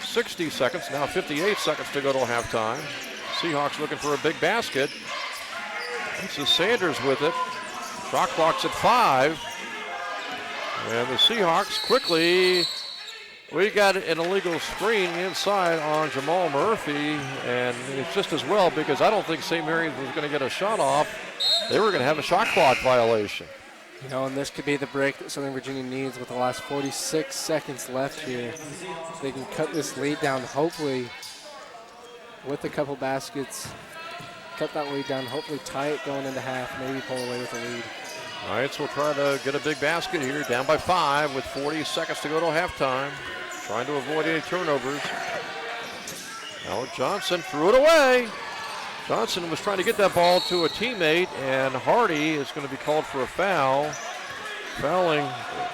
60 seconds, now 58 seconds to go till halftime. Seahawks looking for a big basket. This is Sanders with it. Shot clock's at 5. And the Seahawks quickly, we got an illegal screen inside on Jamal Murphy. And it's just as well because I don't think St. Mary's was going to get a shot off. They were going to have a shot clock violation. You know, and this could be the break that Southern Virginia needs with the last 46 seconds left here. They can cut this lead down, hopefully, with a couple baskets. Cut that lead down, hopefully tie it going into half, maybe pull away with the lead. Knights will try to get a big basket here, down by 5 with 40 seconds to go till halftime. Trying to avoid any turnovers. Alec Johnson threw it away. Johnson was trying to get that ball to a teammate, and Hardy is going to be called for a foul. Fouling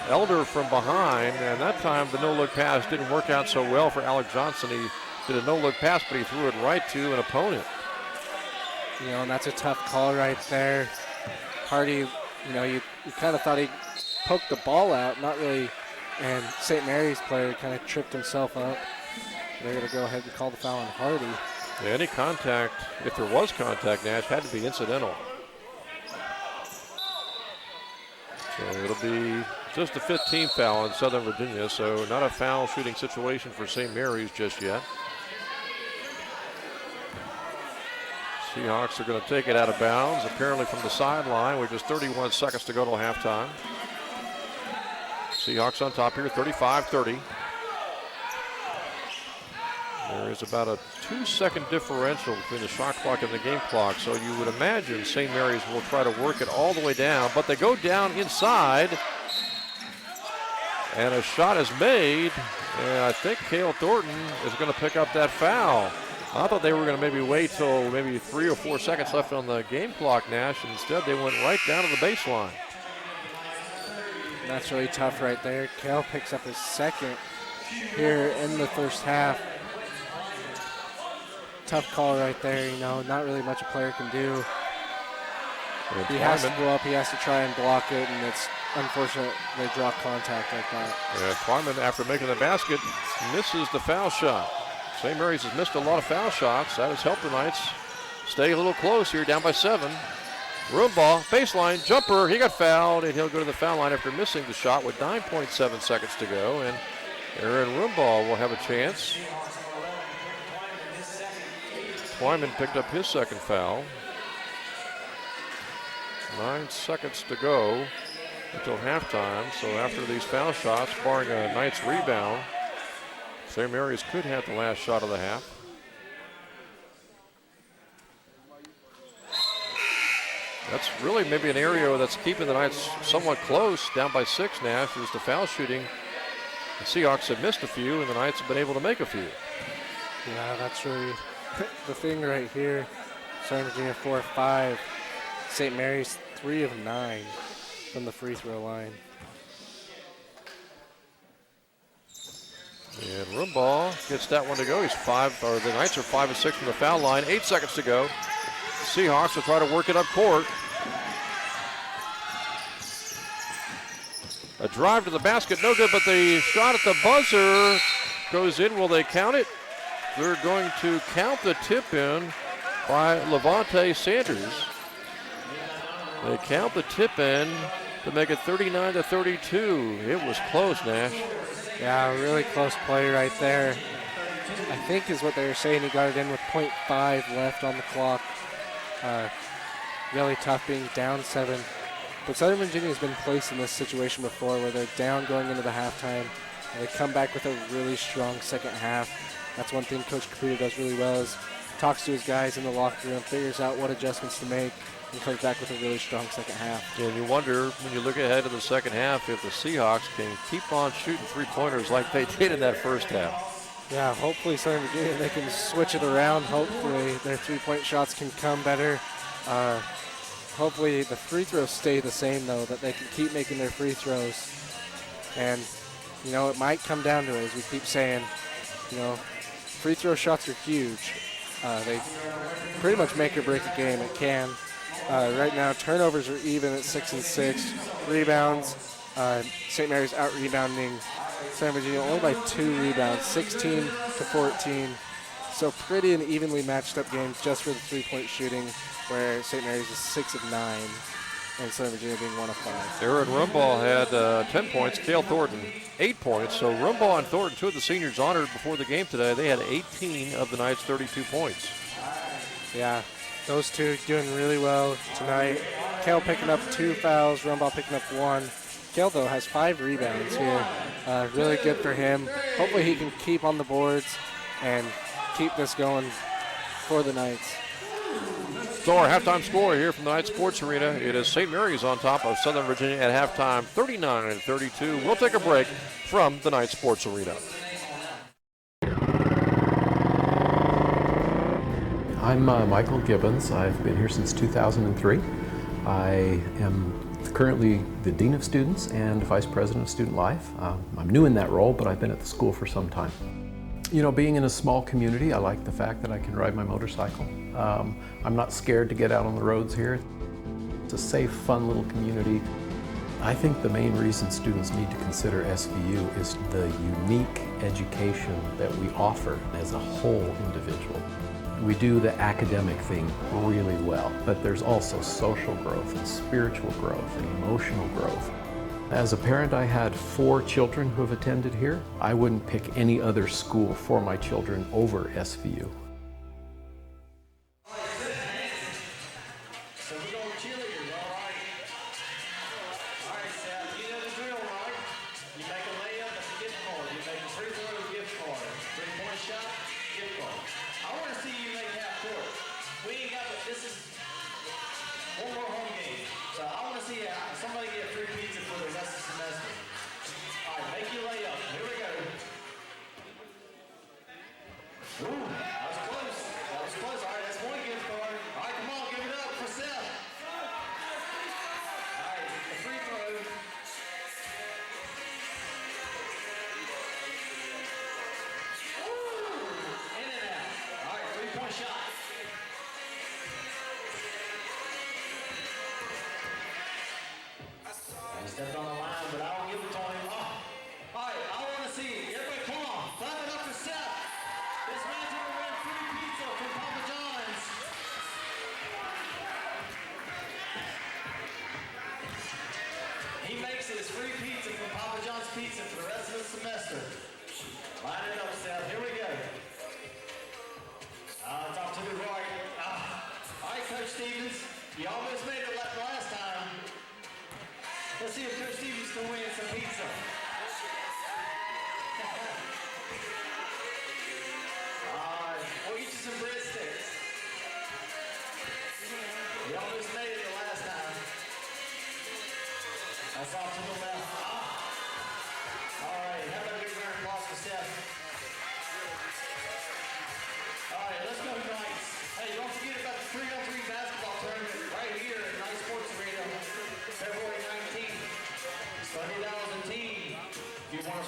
Elder from behind, and that time the no-look pass didn't work out so well for Alec Johnson. He did a no-look pass, but he threw it right to an opponent. You know, and that's a tough call right there. Hardy, you know, you kind of thought he poked the ball out, not really, and St. Mary's player kind of tripped himself up. They're going to go ahead and call the foul on Hardy. Yeah, any contact, if there was contact, Nash, had to be incidental. So it'll be just a 15th foul in Southern Virginia, so not a foul shooting situation for St. Mary's just yet. Seahawks are going to take it out of bounds, apparently from the sideline, with just 31 seconds to go till halftime. Seahawks on top here, 35-30. There is about a 2-second differential between the shot clock and the game clock, so you would imagine St. Mary's will try to work it all the way down, but they go down inside, and a shot is made, and I think Cale Thornton is going to pick up that foul. I thought they were going to maybe wait till maybe 3 or 4 seconds left on the game clock, Nash, and instead they went right down to the baseline. That's really tough right there. Cale picks up his second here in the first half. Tough call right there, you know, not really much a player can do. And He has to go up, he has to try and block it, and it's unfortunate they draw contact like that. Twyman, after making the basket, misses the foul shot. St. Mary's has missed a lot of foul shots. That has helped the Knights stay a little close here, down by 7. Rumbaugh, baseline, jumper. He got fouled, and he'll go to the foul line after missing the shot with 9.7 seconds to go. And Aaron Rumbaugh will have a chance. Twyman picked up his second foul. 9 seconds to go until halftime. So after these foul shots, barring a Knights rebound, St. Mary's could have the last shot of the half. That's really maybe an area that's keeping the Knights somewhat close, down by 6, Nash, is the foul shooting. The Seahawks have missed a few, and the Knights have been able to make a few. Yeah, that's really the thing right here. Southern Virginia 4 of 5. St. Mary's 3 of 9 from the free throw line. And Rumbaugh gets that one to go. The Knights are 5 of 6 from the foul line. 8 seconds to go. The Seahawks will try to work it up court. A drive to the basket, no good, but the shot at the buzzer goes in. Will they count it? They're going to count the tip in by Levante Sanders. They count the tip in to make it 39-32. It was close, Nash. Yeah, a really close play right there. I think is what they were saying. He got it in with 0.5 left on the clock. Really tough being down 7. But Southern Virginia has been placed in this situation before where they're down going into the halftime, and they come back with a really strong second half. That's one thing Coach Caputo does really well is talks to his guys in the locker room, figures out what adjustments to make, and comes back with a really strong second half. And you wonder, when you look ahead to the second half, if the Seahawks can keep on shooting three-pointers like they did in that first half. Yeah, hopefully Southern Virginia, they can switch it around. Hopefully their three-point shots can come better. Hopefully the free throws stay the same, though, that they can keep making their free throws. And, you know, it might come down to it, as we keep saying, you know, free throw shots are huge. They pretty much make or break a game. It can. Right now, turnovers are even at 6 and 6. Rebounds, St. Mary's out-rebounding Southern Virginia only by 2 rebounds, 16 to 14. So pretty and evenly matched up games just for the three-point shooting, where St. Mary's is 6 of 9 and Southern Virginia being 1 of 5. Aaron Rumbaugh had 10 points, Cale Thornton 8 points. So Rumbaugh and Thornton, 2 of the seniors honored before the game today, they had 18 of the Knights' 32 points. Yeah, those two doing really well tonight. Cale picking up 2 fouls, Rumbaugh picking up 1. Cale, though, has 5 rebounds here. Really good for him. Hopefully he can keep on the boards and keep this going for the Knights. So our halftime score here from the Knights Sports Arena, it is St. Mary's on top of Southern Virginia at halftime, 39-32. We'll take a break from the Knights Sports Arena. I'm Michael Gibbons. I've been here since 2003. I am currently the Dean of Students and Vice President of Student Life. I'm new in that role, but I've been at the school for some time. You know, being in a small community, I like the fact that I can ride my motorcycle. I'm not scared to get out on the roads here. It's a safe, fun little community. I think the main reason students need to consider SVU is the unique education that we offer as a whole individual. We do the academic thing really well, but there's also social growth and spiritual growth and emotional growth. As a parent, I had 4 children who have attended here. I wouldn't pick any other school for my children over SVU.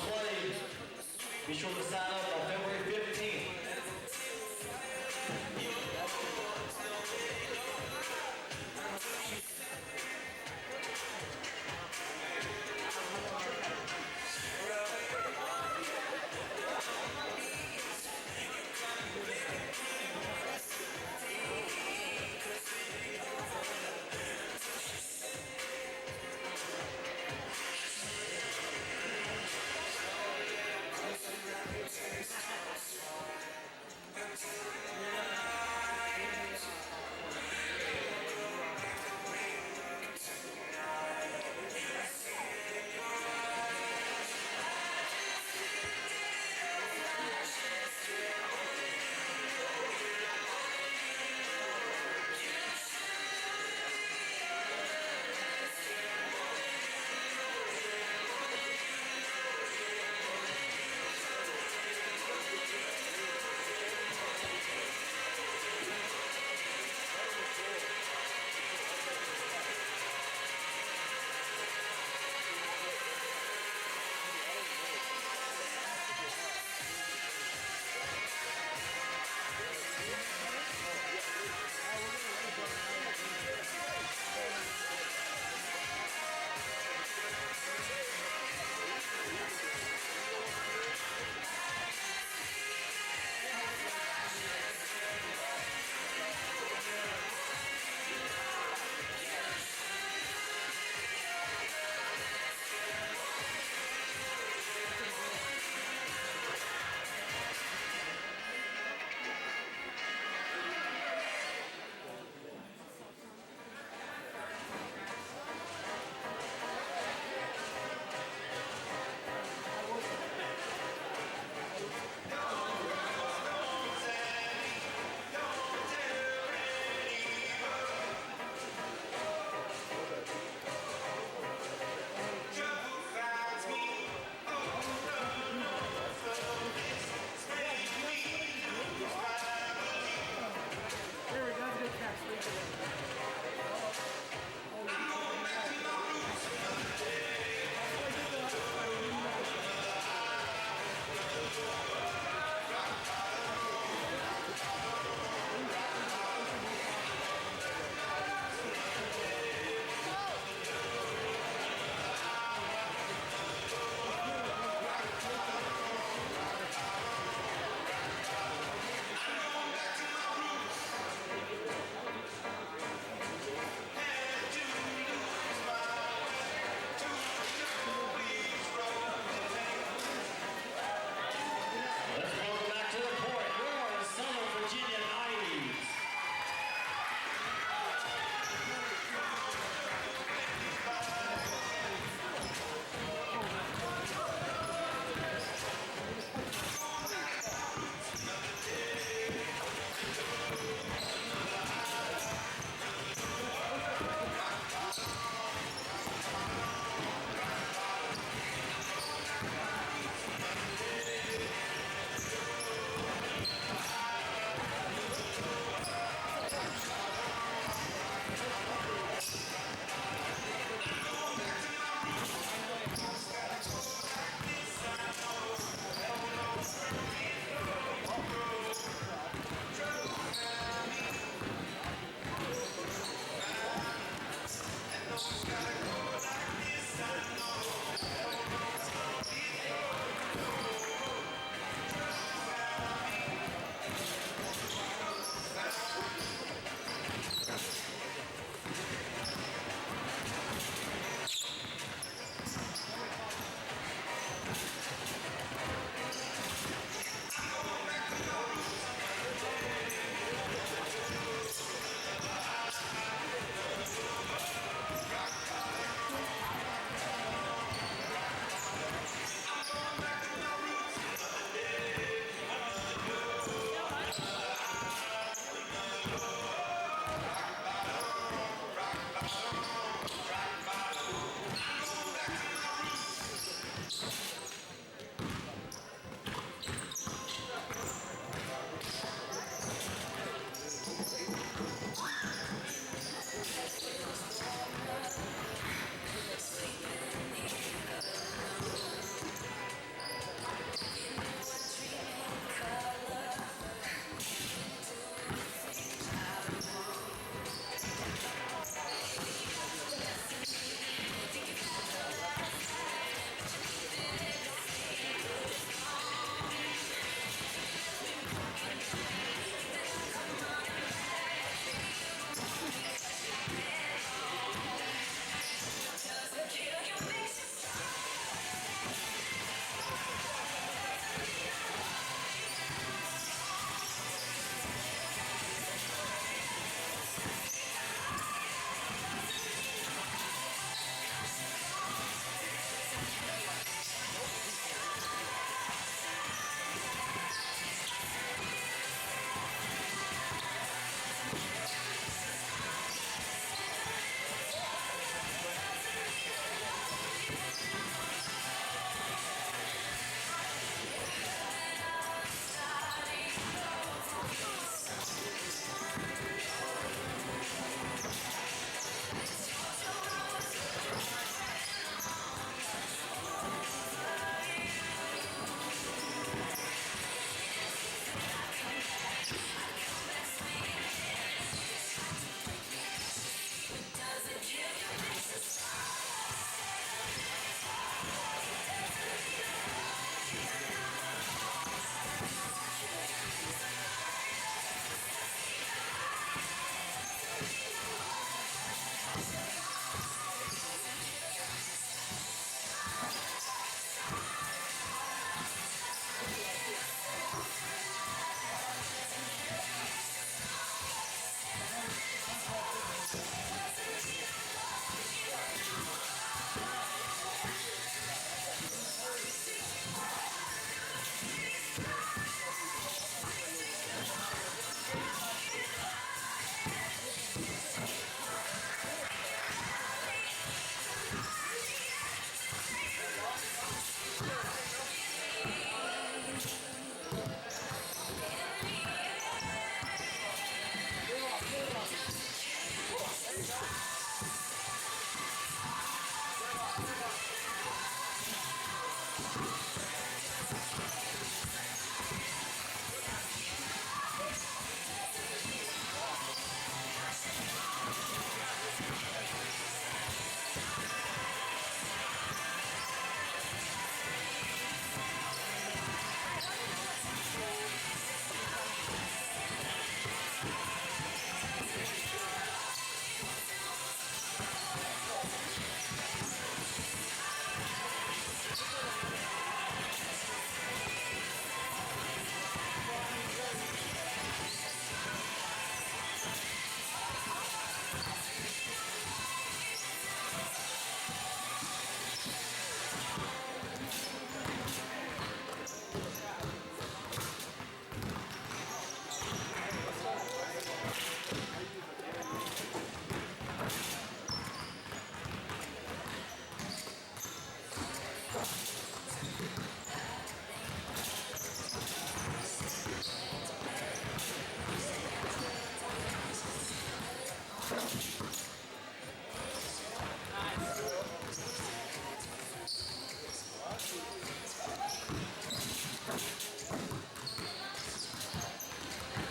Flames. Be sure to sign up on February 15th.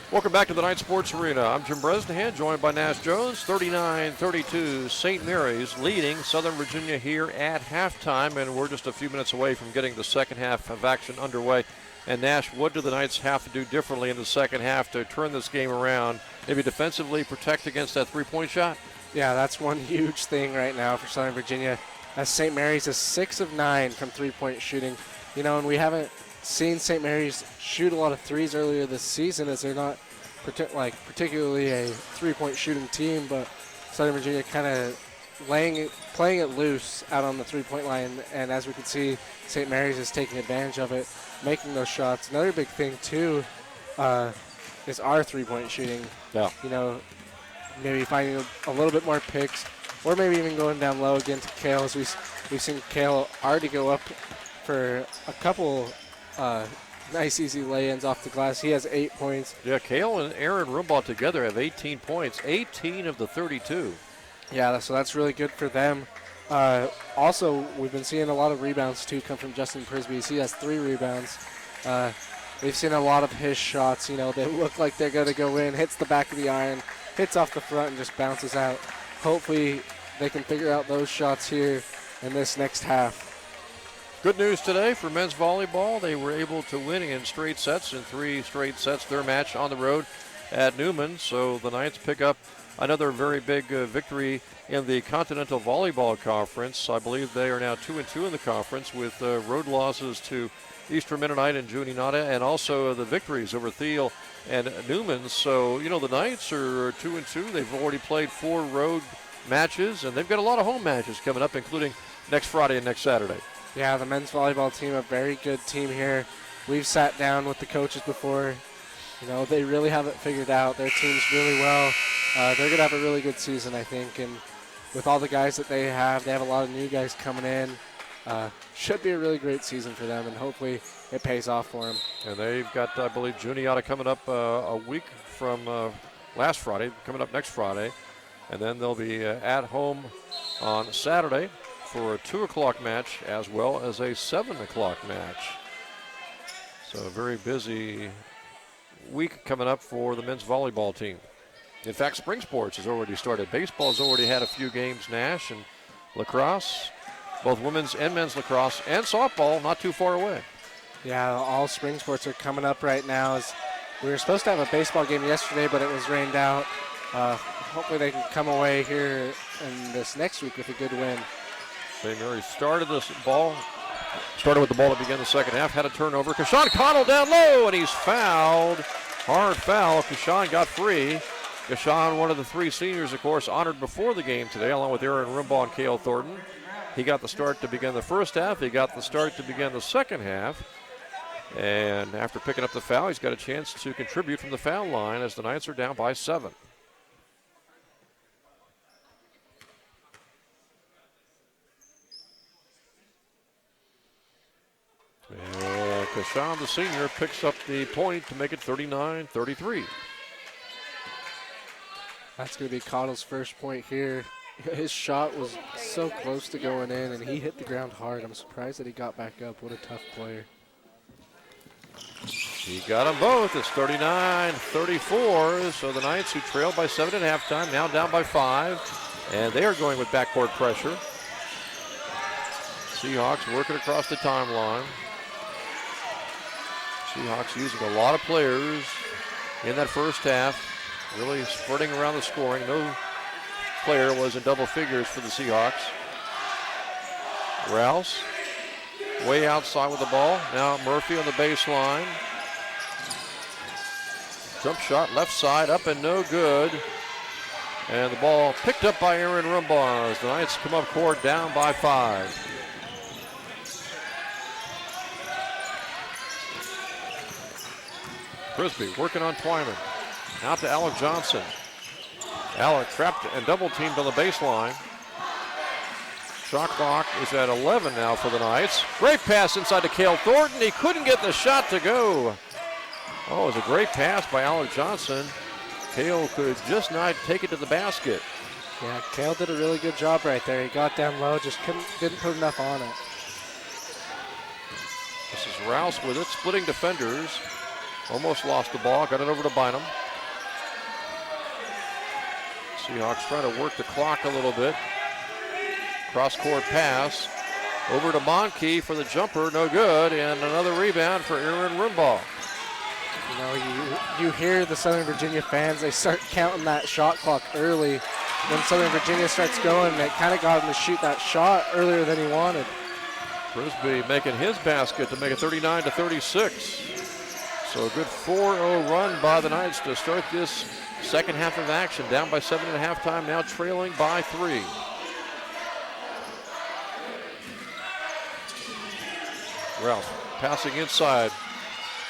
Welcome back to the Night Sports Arena. I'm Jim Bresnahan, joined by Nash Jones. 39-32, St. Mary's leading Southern Virginia here at halftime, and we're just a few minutes away from getting the second half of action underway. And Nash, what do the Knights have to do differently in the second half to turn this game around? Maybe defensively protect against that three-point shot? Yeah, that's one huge thing right now for Southern Virginia, as St. Mary's is 6 of 9 from three-point shooting. You know, and we haven't seen St. Mary's shoot a lot of threes earlier this season, as they're not particularly a three-point shooting team, but Southern Virginia kind of playing it loose out on the three-point line, and as we can see, St. Mary's is taking advantage of it, making those shots. Another big thing too is our three-point shooting. Yeah. You know, maybe finding a little bit more picks, or maybe even going down low against Kale, as we've seen Kale already go up for a couple nice easy lay-ins off the glass. He has 8 points. Yeah, Kale and Aaron Rumbaugh together have 18 points, 18 of the 32. Yeah, so that's really good for them. Also, we've been seeing a lot of rebounds, too, come from Justin Prisby. He has 3 rebounds. We've seen a lot of his shots. You know, they look like they're going to go in, hits the back of the iron, hits off the front, and just bounces out. Hopefully, they can figure out those shots here in this next half. Good news today for men's volleyball. They were able to win in straight sets, in 3 straight sets, their match on the road at Newman. So the Knights pick up another very big victory in the Continental Volleyball Conference. I believe they are now 2-2 in the conference, with road losses to Eastern Mennonite and Juninata, and also the victories over Thiel and Newman. So, you know, the Knights are 2-2. They've already played 4 road matches, and they've got a lot of home matches coming up, including next Friday and next Saturday. Yeah, the men's volleyball team, a very good team here. We've sat down with the coaches before. You know, they really have it figured out. Their team's really well. They're going to have a really good season, I think. And with all the guys that they have a lot of new guys coming in. Should be a really great season for them, and hopefully it pays off for them. And they've got, I believe, Juniata coming up a week from last Friday, coming up next Friday. And then they'll be at home on Saturday for a 2 o'clock match, as well as a 7 o'clock match. So a very busy week coming up for the men's volleyball team. In fact, spring sports has already started. Baseball has already had a few games, Nash, and lacrosse, both women's and men's lacrosse, and softball not too far away. Yeah, all spring sports are coming up right now. As we were supposed to have a baseball game yesterday, but it was rained out. Hopefully they can come away here in this next week with a good win. St. Mary's started this ball started with the ball to begin the second half, had a turnover. Kashawn Connell down low, and he's fouled. Hard foul. Kashawn got free. Kashawn, one of the three seniors, of course, honored before the game today, along with Aaron Rimbaugh and Cale Thornton. He got the start to begin the first half. He got the start to begin the second half. And after picking up the foul, he's got a chance to contribute from the foul line as the Knights are down by 7. And Kashawn, the senior, picks up the point to make it 39-33. That's going to be Cottle's first point here. His shot was so close to going in, and he hit the ground hard. I'm surprised that he got back up. What a tough player. He got them both. It's 39-34. So the Knights, who trailed by 7 at halftime, now down by 5. And they are going with backcourt pressure. Seahawks working across the timeline. Seahawks using a lot of players in that first half, really spreading around the scoring. No player was in double figures for the Seahawks. Rouse way outside with the ball. Now Murphy on the baseline. Jump shot left side up and no good. And the ball picked up by Aaron Rimbaugh as the Knights come up court down by 5. Frisbee working on Twyman. Out to Alec Johnson. Alec trapped and double teamed on the baseline. Shot clock is at 11 now for the Knights. Great pass inside to Cale Thornton. He couldn't get the shot to go. Oh, it was a great pass by Alec Johnson. Cale could just not take it to the basket. Yeah, Cale did a really good job right there. He got down low, just didn't put enough on it. This is Rouse with it, splitting defenders. Almost lost the ball, got it over to Bynum. Seahawks trying to work the clock a little bit. Cross-court pass. Over to Monkey for the jumper, no good. And another rebound for Aaron Rimbaugh. You know, you hear the Southern Virginia fans, they start counting that shot clock early. When Southern Virginia starts going, it kind of got him to shoot that shot earlier than he wanted. Frisbee making his basket to make it 39-36. So a good 4-0 run by the Knights to start this second half of action. Down by 7 at halftime, now trailing by 3. Ralph passing inside.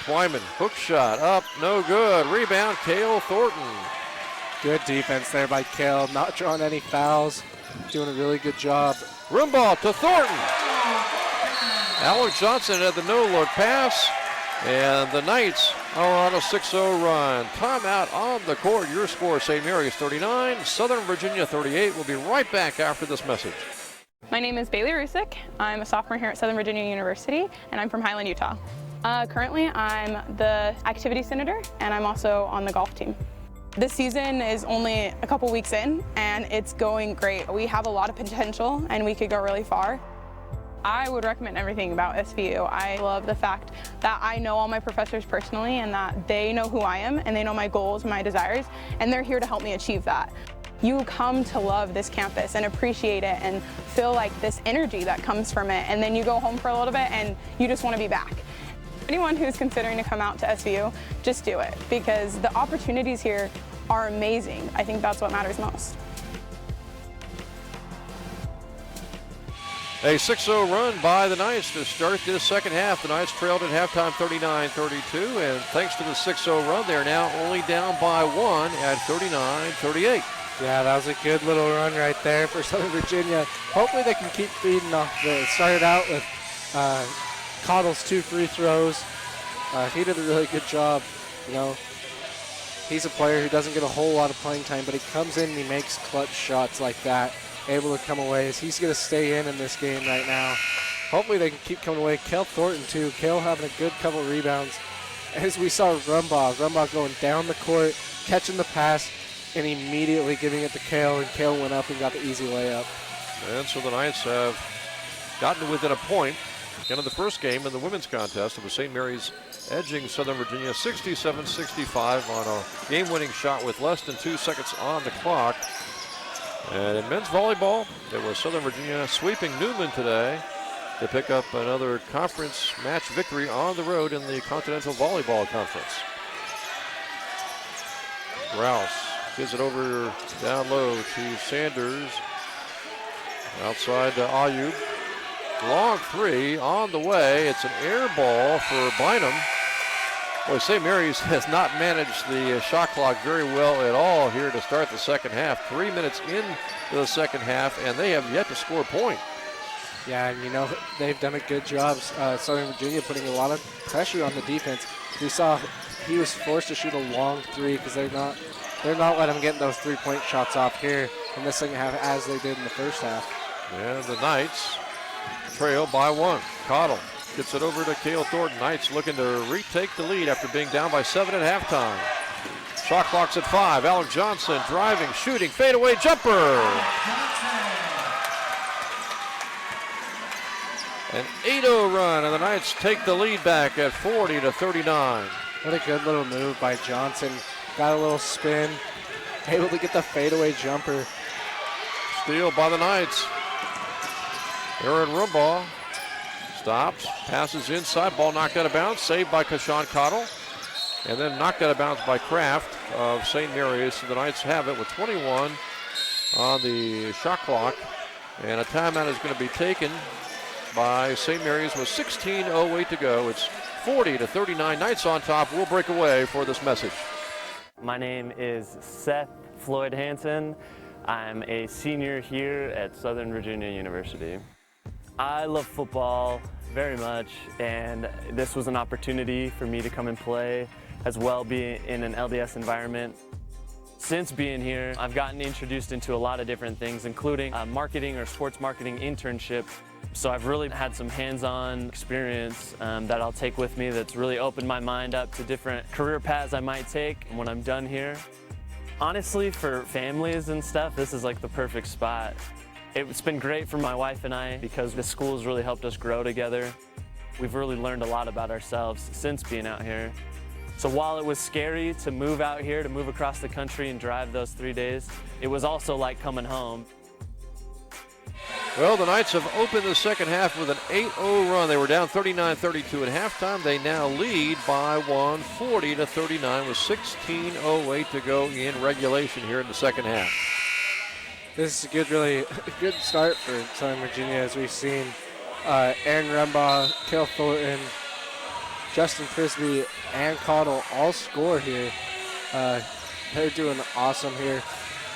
Twyman, hook shot up, no good. Rebound, Cale Thornton. Good defense there by Cale, not drawing any fouls, doing a really good job. Rimbaugh to Thornton. Alec Johnson had the no-look pass, and the Knights are on a 6-0 run. Timeout on the court. Your score, St. Mary's 39, Southern Virginia 38. We'll be right back after this message. My name is Bailey Rusick. I'm a sophomore here at Southern Virginia University, and I'm from Highland, Utah. Currently, I'm the activity senator, and I'm also on the golf team. This season is only a couple weeks in, and it's going great. We have a lot of potential, and we could go really far. I would recommend everything about SVU. I love the fact that I know all my professors personally, and that they know who I am, and they know my goals and my desires, and they're here to help me achieve that. You come to love this campus and appreciate it and feel like this energy that comes from it, and then you go home for a little bit and you just want to be back. Anyone who's considering to come out to SVU, just do it, because the opportunities here are amazing. I think that's what matters most. A 6-0 run by the Knights to start this second half. The Knights trailed at halftime 39-32, and thanks to the 6-0 run, they're now only down by 1 at 39-38. Yeah, that was a good little run right there for Southern Virginia. Hopefully they can keep feeding off the. It started out with Cottle's 2 free throws. He did a really good job. You know, he's a player who doesn't get a whole lot of playing time, but he comes in and he makes clutch shots like that, able to come away. He's going to stay in this game right now. Hopefully they can keep coming away. Cale Thornton too. Cale having a good couple of rebounds. As we saw Rimbaugh going down the court, catching the pass, and immediately giving it to Cale, and Cale went up and got the easy layup. And so the Knights have gotten within a point. Again, in the first game in the women's contest, it was St. Mary's edging Southern Virginia 67-65 on a game-winning shot with less than 2 seconds on the clock. And in men's volleyball, it was Southern Virginia sweeping Newman today to pick up another conference match victory on the road in the Continental Volleyball Conference. Rouse gives it over down low to Sanders. Outside to Ayub. Long three on the way. It's an air ball for Bynum. Boy, St. Mary's has not managed the shot clock very well at all here to start the second half. 3 minutes into the second half, and they have yet to score a point. Yeah, and you know, they've done a good job, Southern Virginia, putting a lot of pressure on the defense. We saw he was forced to shoot a long three because they're not letting him get those three-point shots off here in the second half as they did in the first half. And the Knights trail by 1. Cottle gets it over to Cale Thornton. Knights looking to retake the lead after being down by 7 at halftime. Shot clock's at 5. Alec Johnson driving, shooting, fadeaway jumper. An 8-0 run, and the Knights take the lead back at 40-39. What a good little move by Johnson. Got a little spin, able to get the fadeaway jumper. Steal by the Knights. Aaron Rumbaugh stops, passes inside, ball knocked out of bounds, saved by Kashawn Cottle, and then knocked out of bounds by Kraft of St. Mary's. So the Knights have it with 21 on the shot clock, and a timeout is going to be taken by St. Mary's with 16:08 to go. It's 40-39. Knights on top. We'll break away for this message. My name is Seth Floyd Hansen. I'm a senior here at Southern Virginia University. I love football very much, and this was an opportunity for me to come and play, as well be in an LDS environment. Since being here, I've gotten introduced into a lot of different things, including a marketing or sports marketing internship. So I've really had some hands-on experience that I'll take with me that's really opened my mind up to different career paths I might take when I'm done here. Honestly, for families and stuff, this is like the perfect spot. It's been great for my wife and I because the school has really helped us grow together. We've really learned a lot about ourselves since being out here. So while it was scary to move out here, to move across the country and drive those 3 days, it was also like coming home. Well, the Knights have opened the second half with an 8-0 run. They were down 39-32 at halftime. They now lead by 1, 40-39 with 16:08 to go in regulation here in the second half. This is a good start for Southern Virginia, as we've seen Aaron Rumbaugh, Cale Thornton, Justin Prisby, and Cottle all score here. They're doing awesome here.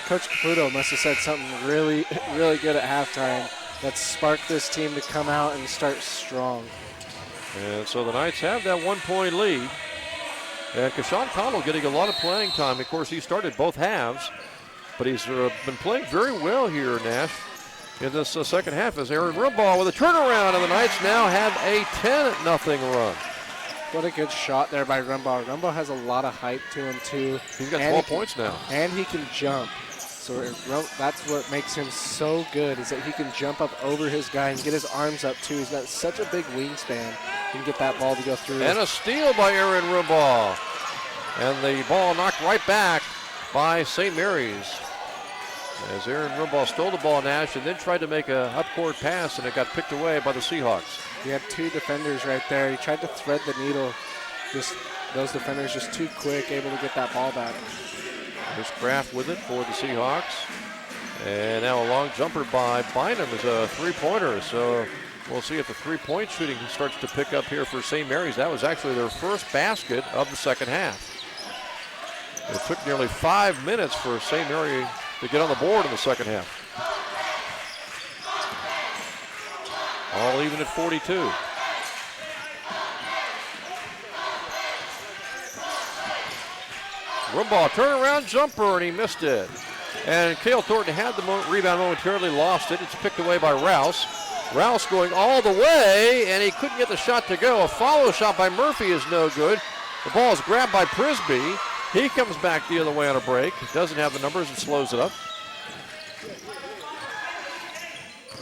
Coach Caputo must have said something really, really good at halftime that sparked this team to come out and start strong. And so the Knights have that 1-point lead. And Kashawn Cottle getting a lot of playing time. Of course, he started both halves, but he's been playing very well here, Nash, in this second half as Aaron Rumbaugh with a turnaround, and the Knights now have a 10-0 run. What a good shot there by Rumbaugh. Rumbaugh has a lot of height to him, too. He's got 12 points now. And he can jump. So that's what makes him so good, is that he can jump up over his guy and get his arms up, too. He's got such a big wingspan. He can get that ball to go through. And a steal by Aaron Rumbaugh. And the ball knocked right back by St. Mary's. As Aaron Rumbaugh stole the ball, Nash, and then tried to make a up-court pass, and it got picked away by the Seahawks. He had two defenders right there. He tried to thread the needle. Those defenders just too quick, able to get that ball back. There's Kraft with it for the Seahawks. And now a long jumper by Bynum is a three-pointer. So we'll see if the three-point shooting starts to pick up here for St. Mary's. That was actually their first basket of the second half. It took nearly 5 minutes for St. Mary to get on the board in the second half. All even at 42. Rumbaugh turnaround jumper, and he missed it. And Cale Thornton had the rebound momentarily, lost it. It's picked away by Rouse. Rouse going all the way, and he couldn't get the shot to go. A follow shot by Murphy is no good. The ball is grabbed by Prisby. He comes back the other way on a break. Doesn't have the numbers and slows it up.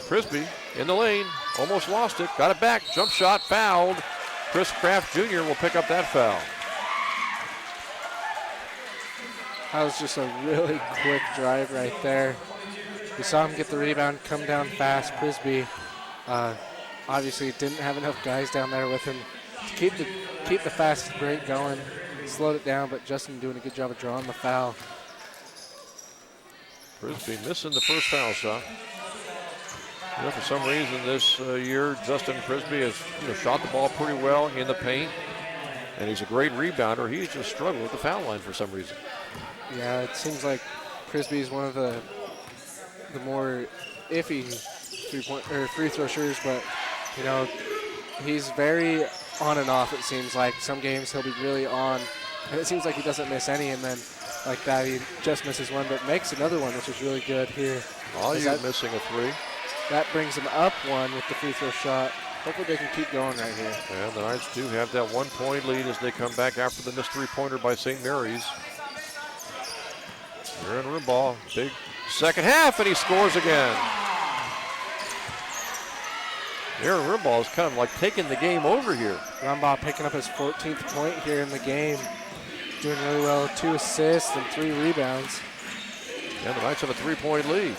Prisby in the lane, almost lost it, got it back, jump shot, fouled. Chris Kraft Jr. will pick up that foul. That was just a really quick drive right there. We saw him get the rebound, come down fast. Prisby obviously didn't have enough guys down there with him to keep the fast break going. Slowed it down, but Justin doing a good job of drawing the foul. Frisbee missing the first foul shot. For some reason this year, Justin Frisbee has shot the ball pretty well in the paint, and he's a great rebounder. He's just struggled with the foul line for some reason. Yeah, it seems like Frisbee is one of the more iffy free throw shooters, but he's very on and off. It seems like some games he'll be really on, and it seems like he doesn't miss any, and then like that he just misses one, but makes another one, which is really good here. Oluw missing a three. That brings them up one with the free throw shot. Hopefully they can keep going right here. And the Knights do have that 1 point lead as they come back after the missed three-pointer by St. Mary's. Aaron Rumbaugh, big second half, and he scores again. Aaron Rumbaugh is kind of like taking the game over here. Rumbaugh picking up his 14th point here in the game. Doing really well, 2 assists and 3 rebounds. And the Knights have a 3-point lead.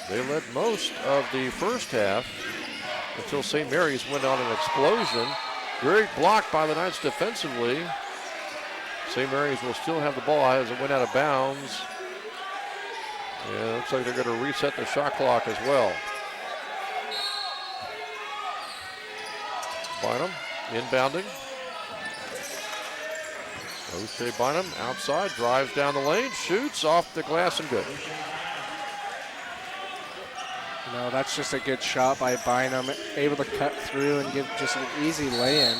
They led most of the first half until St. Mary's went on an explosion. Great block by the Knights defensively. St. Mary's will still have the ball as it went out of bounds. Yeah, looks like they're going to reset the shot clock as well. Bynum inbounding. O'Shea Bynum outside, drives down the lane, shoots off the glass and good. That's just a good shot by Bynum, able to cut through and give just an easy lay-in.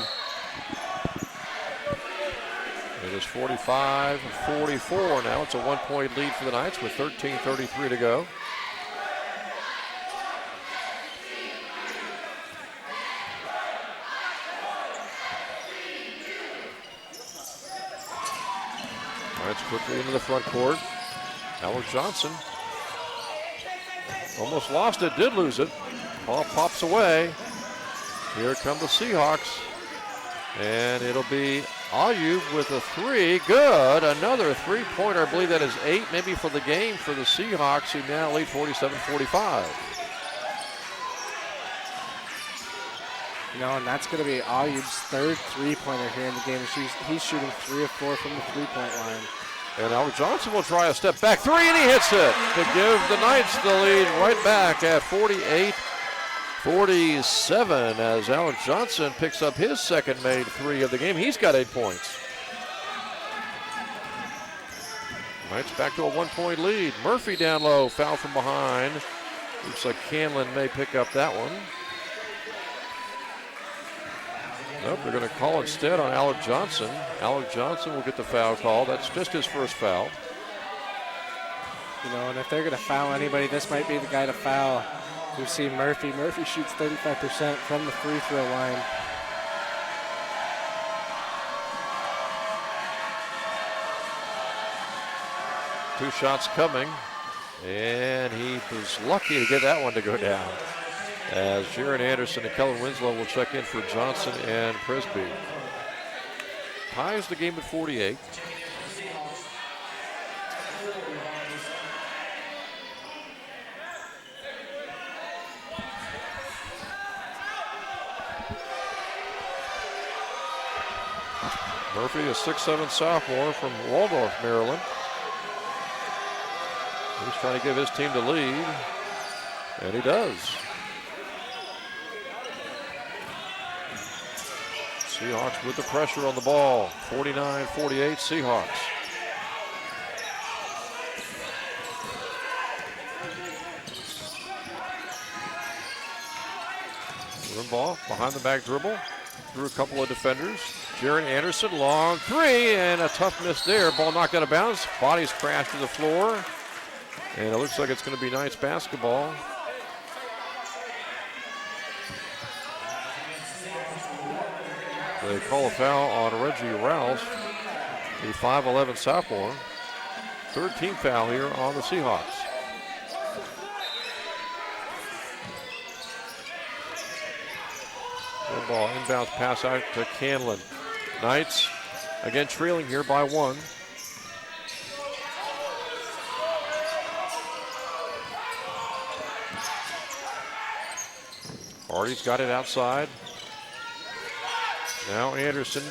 It is 45-44 now. It's a 1 point lead for the Knights with 13:33 to go. Knights quickly into the front court. Alex Johnson almost lost it, did lose it. Ball pops away. Here come the Seahawks. And it'll be Oluw with a three. Good. Another three-pointer. I believe that is 8 maybe for the game for the Seahawks, who now lead 47-45. And that's going to be Olew's third three-pointer here in the game. He's shooting 3 of 4 from the three-point line. And Alex Johnson will try a step back three, and he hits it to give the Knights the lead right back at 48-47 as Alex Johnson picks up his second made three of the game. He's got 8 points. Knights back to a 1 point lead. Murphy down low, foul from behind. Looks like Canlin may pick up that one. Nope, they're going to call instead on Alec Johnson. Alec Johnson will get the foul call. That's just his first foul. And if they're going to foul anybody, this might be the guy to foul. We've seen Murphy. Murphy shoots 35% from the free throw line. Two shots coming, and he was lucky to get that one to go down. As Jaron Anderson and Kellen Winslow will check in for Johnson and Frisbee. Ties the game at 48. Murphy, a 6'7" sophomore from Waldorf, Maryland. He's trying to give his team the lead, and he does. Seahawks with the pressure on the ball. 49-48 Seahawks. Rumbaugh behind the back dribble. Through a couple of defenders. Jaron Anderson, long three, and a tough miss there. Ball knocked out of bounds. Bodies crashed to the floor. And it looks like it's going to be Knights basketball. They call a foul on Reggie Rouse, the 5'11" sophomore. 13th foul here on the Seahawks. Good ball, inbounds pass out to Canlin. Knights again trailing here by 1. Hardy's got it outside. Now Anderson.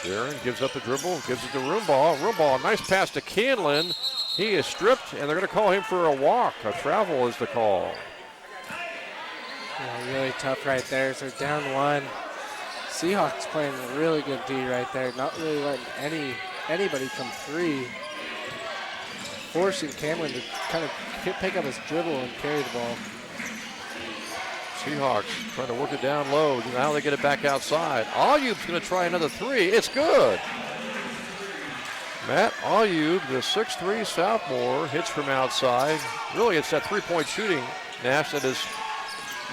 Jaron gives up the dribble, gives it to Rumbaugh. Rumbaugh, nice pass to Canlin. He is stripped, and they're going to call him for a walk. A travel is the call. Yeah, really tough right there. So down one. Seahawks playing a really good D right there. Not really letting anybody come free. Forcing Cameron to kind of pick up his dribble and carry the ball. Seahawks trying to work it down low. Now they get it back outside. Ayub's going to try another three. It's good. Matt Ayub, the 6'3 sophomore, hits from outside. Really, it's that three-point shooting, Nash, that is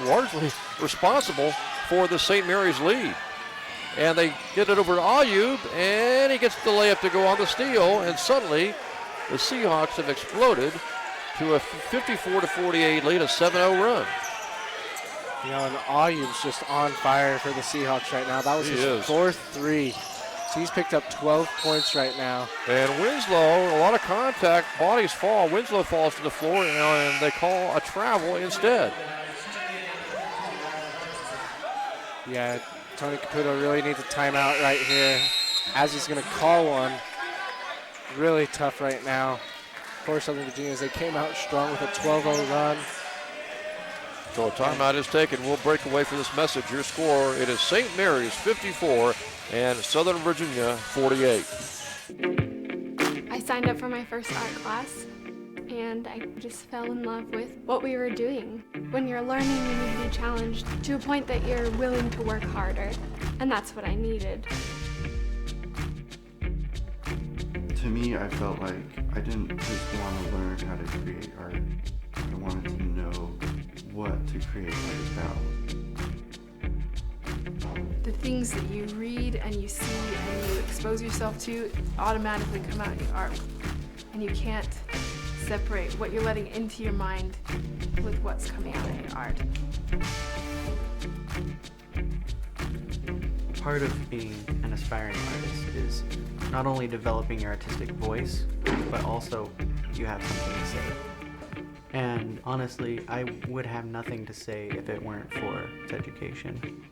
largely responsible for the St. Mary's lead. And they get it over to Ayub, and he gets the layup to go on the steal, and suddenly the Seahawks have exploded to a 54-48 lead, a 7-0 run. You know, and Ayub's just on fire for the Seahawks right now. That was his fourth three. So he's picked up 12 points right now. And Winslow, a lot of contact, bodies fall. Winslow falls to the floor, and they call a travel instead. Yeah, Tony Caputo really needs a timeout right here, as he's going to call one. Really tough right now for Southern Virginia as they came out strong with a 12-0 run. So a timeout is taken. We'll break away for this message. Your score, it is St. Mary's 54 and Southern Virginia 48. I signed up for my first art class, and I just fell in love with what we were doing. When you're learning, you need to be challenged to a point that you're willing to work harder, and that's what I needed. To me, I felt like I didn't just want to learn how to create art. I wanted to know what to create art about. The things that you read and you see and you expose yourself to automatically come out in your art. And you can't separate what you're letting into your mind with what's coming out in your art. Part of being an aspiring artist is not only developing your artistic voice, but also you have something to say. And honestly, I would have nothing to say if it weren't for its education.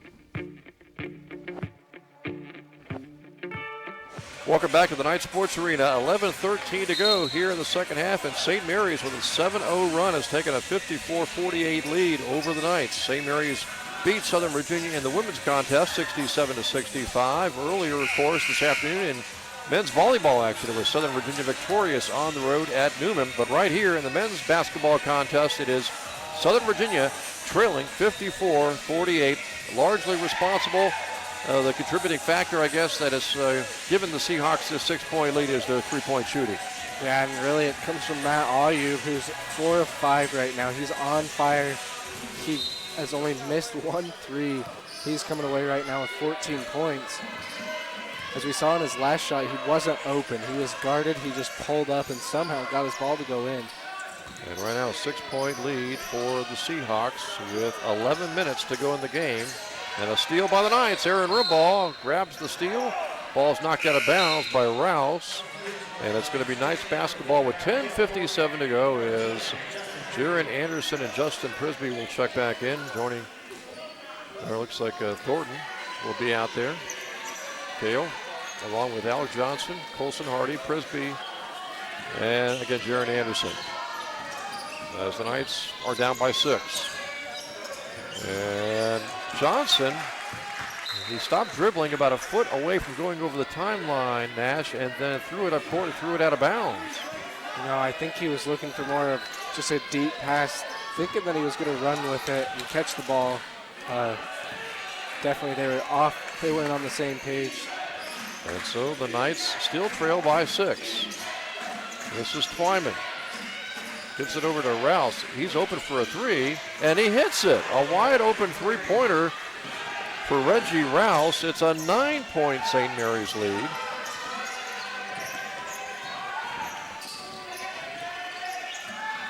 Welcome back to the Knight Sports Arena. 11:13 to go here in the second half, and St. Mary's with a 7-0 run has taken a 54-48 lead over the Knights. St. Mary's beat Southern Virginia in the women's contest 67-65. Earlier, of course, this afternoon in men's volleyball action, it was Southern Virginia victorious on the road at Newman. But right here in the men's basketball contest, it is Southern Virginia trailing 54-48, largely responsible. The contributing factor, I guess, that has given the Seahawks this 6-point lead is their three-point shooting. Yeah, and really it comes from Matt Ayub, who's 4 of 5 right now. He's on fire. He has only missed 1 3. He's coming away right now with 14 points. As we saw in his last shot, he wasn't open. He was guarded. He just pulled up and somehow got his ball to go in. And right now, a 6-point lead for the Seahawks with 11 minutes to go in the game. And a steal by the Knights. Aaron Rumbaugh grabs the steal. Ball's knocked out of bounds by Rouse. And it's going to be Knights basketball with 10:57 to go as Jaron Anderson and Justin Prisby will check back in. Joining, it looks like Thornton will be out there. Kale, along with Alex Johnson, Colson Hardy, Prisby, and again, Jaron Anderson. As the Knights are down by 6. And Johnson, he stopped dribbling about a foot away from going over the timeline, Nash, and then threw it up court and threw it out of bounds. You know, I think he was looking for more of just a deep pass, thinking that he was going to run with it and catch the ball. Definitely they were off. They weren't on the same page. And so the Knights still trail by 6. This is Twyman. Gets it over to Rouse. He's open for a 3, and he hits it. A wide open three-pointer for Reggie Rouse. It's a 9-point St. Mary's lead.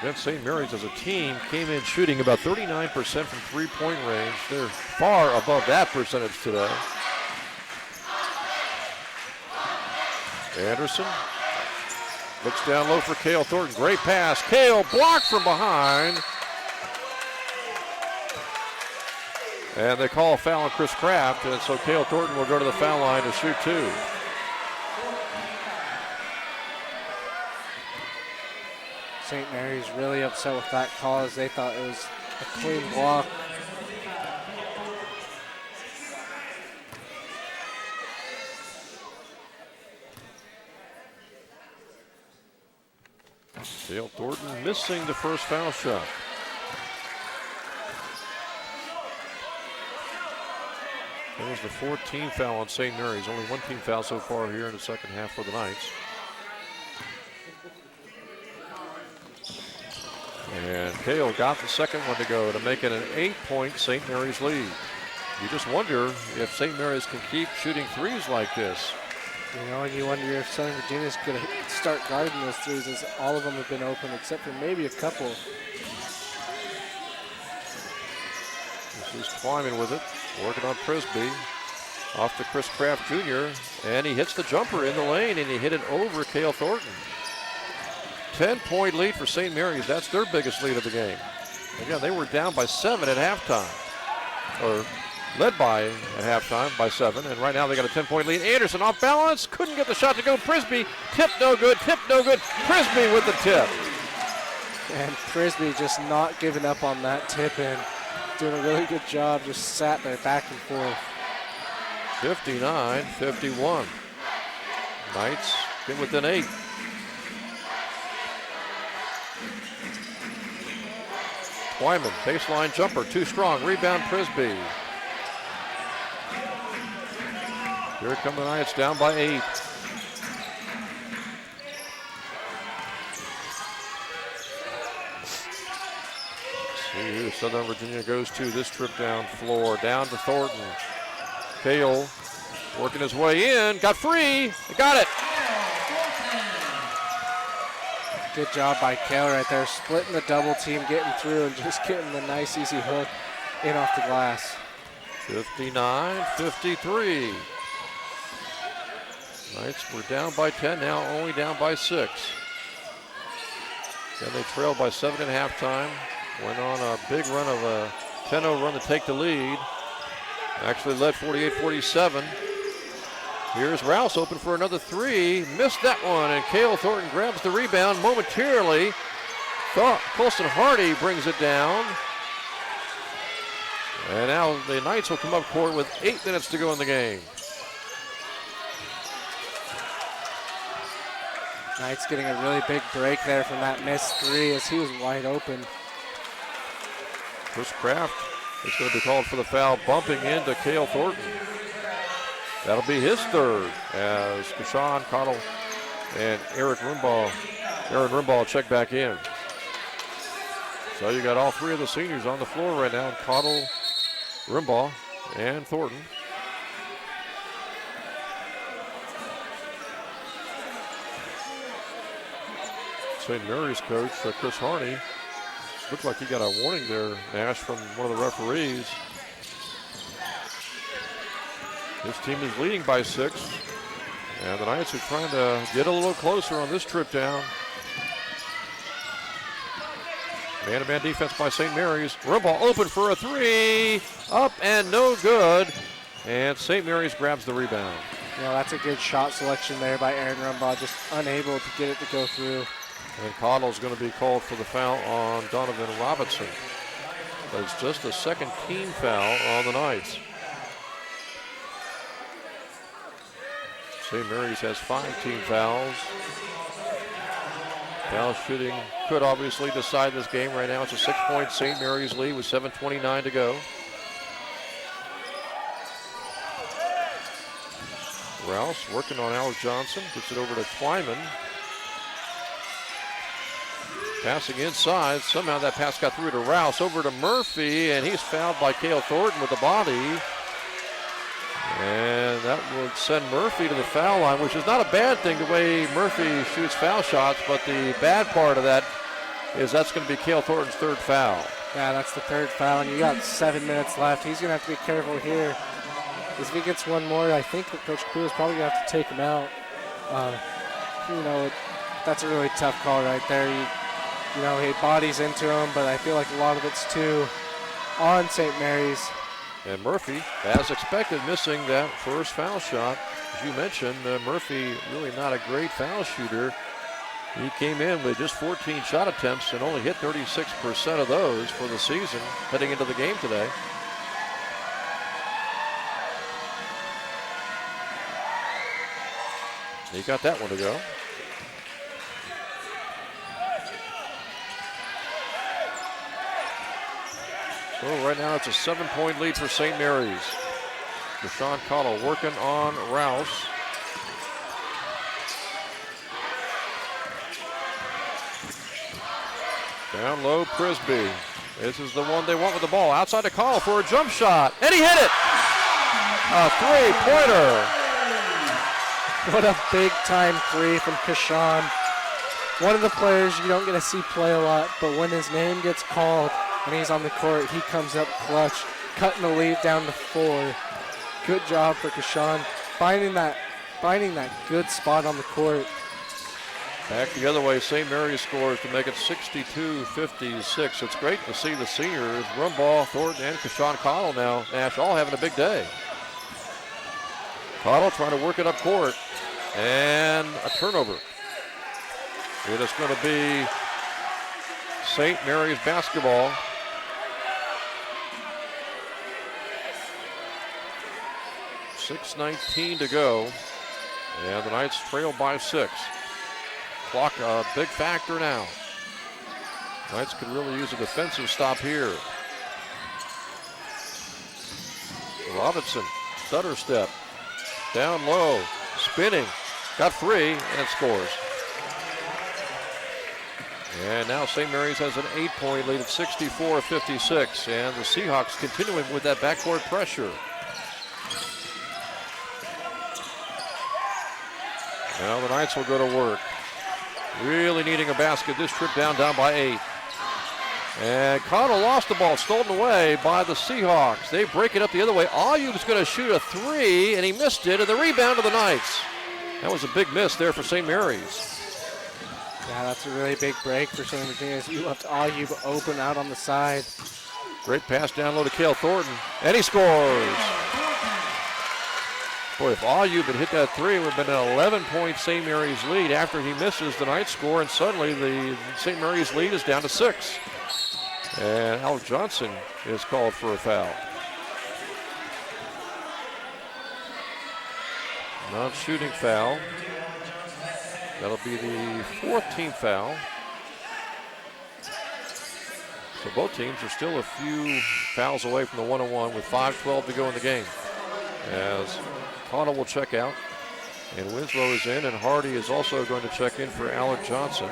Then St. Mary's as a team came in shooting about 39% from three-point range. They're far above that percentage today. Anderson looks down low for Cale Thornton. Great pass. Cale blocked from behind. And they call a foul on Chris Kraft, and so Cale Thornton will go to the foul line to shoot 2. St. Mary's really upset with that call as they thought it was a clean block. Cale Thornton missing the first foul shot. That was the 14th foul on St. Mary's. Only one team foul so far here in the second half for the Knights. And Cale got the second one to go to make it an 8-point St. Mary's lead. You just wonder if St. Mary's can keep shooting threes like this. You know, and you wonder if Southern Virginia's going to start guarding those threes, as all of them have been open except for maybe a couple. This is Twyman with it, working on Prisby. Off to Chris Kraft Jr., and he hits the jumper in the lane, and he hit it over Cale Thornton. 10-point lead for St. Mary's. That's their biggest lead of the game. Again, they were down by 7 at halftime, or led by at halftime by 7, and right now they got a 10-point lead. Anderson off balance, couldn't get the shot to go. Prisby, tip no good, tip no good. Prisby with the tip. And Prisby just not giving up on that tip and doing a really good job, just sat there back and forth. 59-51. Knights get within 8. Twyman, baseline jumper, too strong. Rebound Prisby. Here come the Knights down by 8. See who Southern Virginia goes to this trip down floor. Down to Thornton. Cale working his way in. Got free. Got it. Good job by Cale right there, splitting the double team, getting through, and just getting the nice easy hook in off the glass. 59-53. Knights were down by 10, now only down by 6. Then they trailed by 7 at halftime. Went on a big run of a 10-0 run to take the lead. Actually led 48-47. Here's Rouse open for another 3. Missed that one, and Cale Thornton grabs the rebound momentarily. Colson Hardy brings it down. And now the Knights will come up court with 8 minutes to go in the game. Knights getting a really big break there from that missed 3 as he was wide open. Chris Kraft is going to be called for the foul, bumping into Cale Thornton. That'll be his 3rd as Kashawn Cottle and Aaron Rimbaugh check back in. So you got all 3 of the seniors on the floor right now, Cottle, Rimbaugh, and Thornton. St. Mary's coach, Chris Harney, looked like he got a warning there, Nash, from one of the referees. This team is leading by 6, and the Knights are trying to get a little closer on this trip down. Man-to-man defense by St. Mary's. Rimbaugh open for a 3, up and no good, and St. Mary's grabs the rebound. Yeah, that's a good shot selection there by Aaron Rimbaugh, just unable to get it to go through. And Cottle's going to be called for the foul on Donovan Robinson. But it's just a second team foul on the Knights. St. Mary's has 5 team fouls. Foul shooting could obviously decide this game. Right now it's a 6-point St. Mary's lead with 7:29 to go. Rouse working on Alex Johnson. Gets it over to Twyman. Passing inside. Somehow that pass got through to Rouse. Over to Murphy, and he's fouled by Cale Thornton with the body. And that would send Murphy to the foul line, which is not a bad thing the way Murphy shoots foul shots, but the bad part of that is that's going to be Cale Thornton's 3rd foul. Yeah, that's the 3rd foul, and you got 7 minutes left. He's going to have to be careful here. Because if he gets one more, I think that Coach Crew is probably going to have to take him out. That's a really tough call right there. He bodies into him, but I feel like a lot of it's too on St. Mary's. And Murphy, as expected, missing that first foul shot. As you mentioned, Murphy really not a great foul shooter. He came in with just 14 shot attempts and only hit 36% of those for the season heading into the game today. He got that one to go. So right now it's a 7-point lead for St. Mary's. Deshaun Cottle working on Rouse. Down low, Prisby. This is the one they want with the ball. Outside to Cottle for a jump shot. And he hit it! A three-pointer. What a big-time three from Kashawn. One of the players you don't get to see play a lot, but when his name gets called and he's on the court, he comes up clutch, cutting the lead down to 4. Good job for Kashawn, finding that good spot on the court. Back the other way, St. Mary's scores to make it 62-56. It's great to see the seniors, Rumbaugh, Thornton, and Kashawn Cottle now, Nash, all having a big day. Cottle trying to work it up court, and a turnover. It is going to be St. Mary's basketball. .6:19 to go, and the Knights trail by 6. Clock a big factor now. Knights could really use a defensive stop here. Robinson, stutter step, down low, spinning, got free, and scores. And now St. Mary's has an 8-point lead at 64-56, and the Seahawks continuing with that backcourt pressure. Now the Knights will go to work. Really needing a basket this trip down by 8. And Cottle lost the ball, stolen away by the Seahawks. They break it up the other way. Ayub's going to shoot a 3, and he missed it, and the rebound to the Knights. That was a big miss there for St. Mary's. Yeah, that's a really big break for St. Virginia. You left Ayub open out on the side. Great pass down low to Cale Thornton, and he scores. Boy, if Ayub had hit that 3, it would have been an 11-point St. Mary's lead. After he misses, the Knights score, and suddenly the St. Mary's lead is down to 6. And Al Johnson is called for a foul. Non-shooting foul. That'll be the 4th team foul. So both teams are still a few fouls away from the 1-on-1 with 5:12 to go in the game. As Cottle will check out, and Winslow is in, and Hardy is also going to check in for Alec Johnson.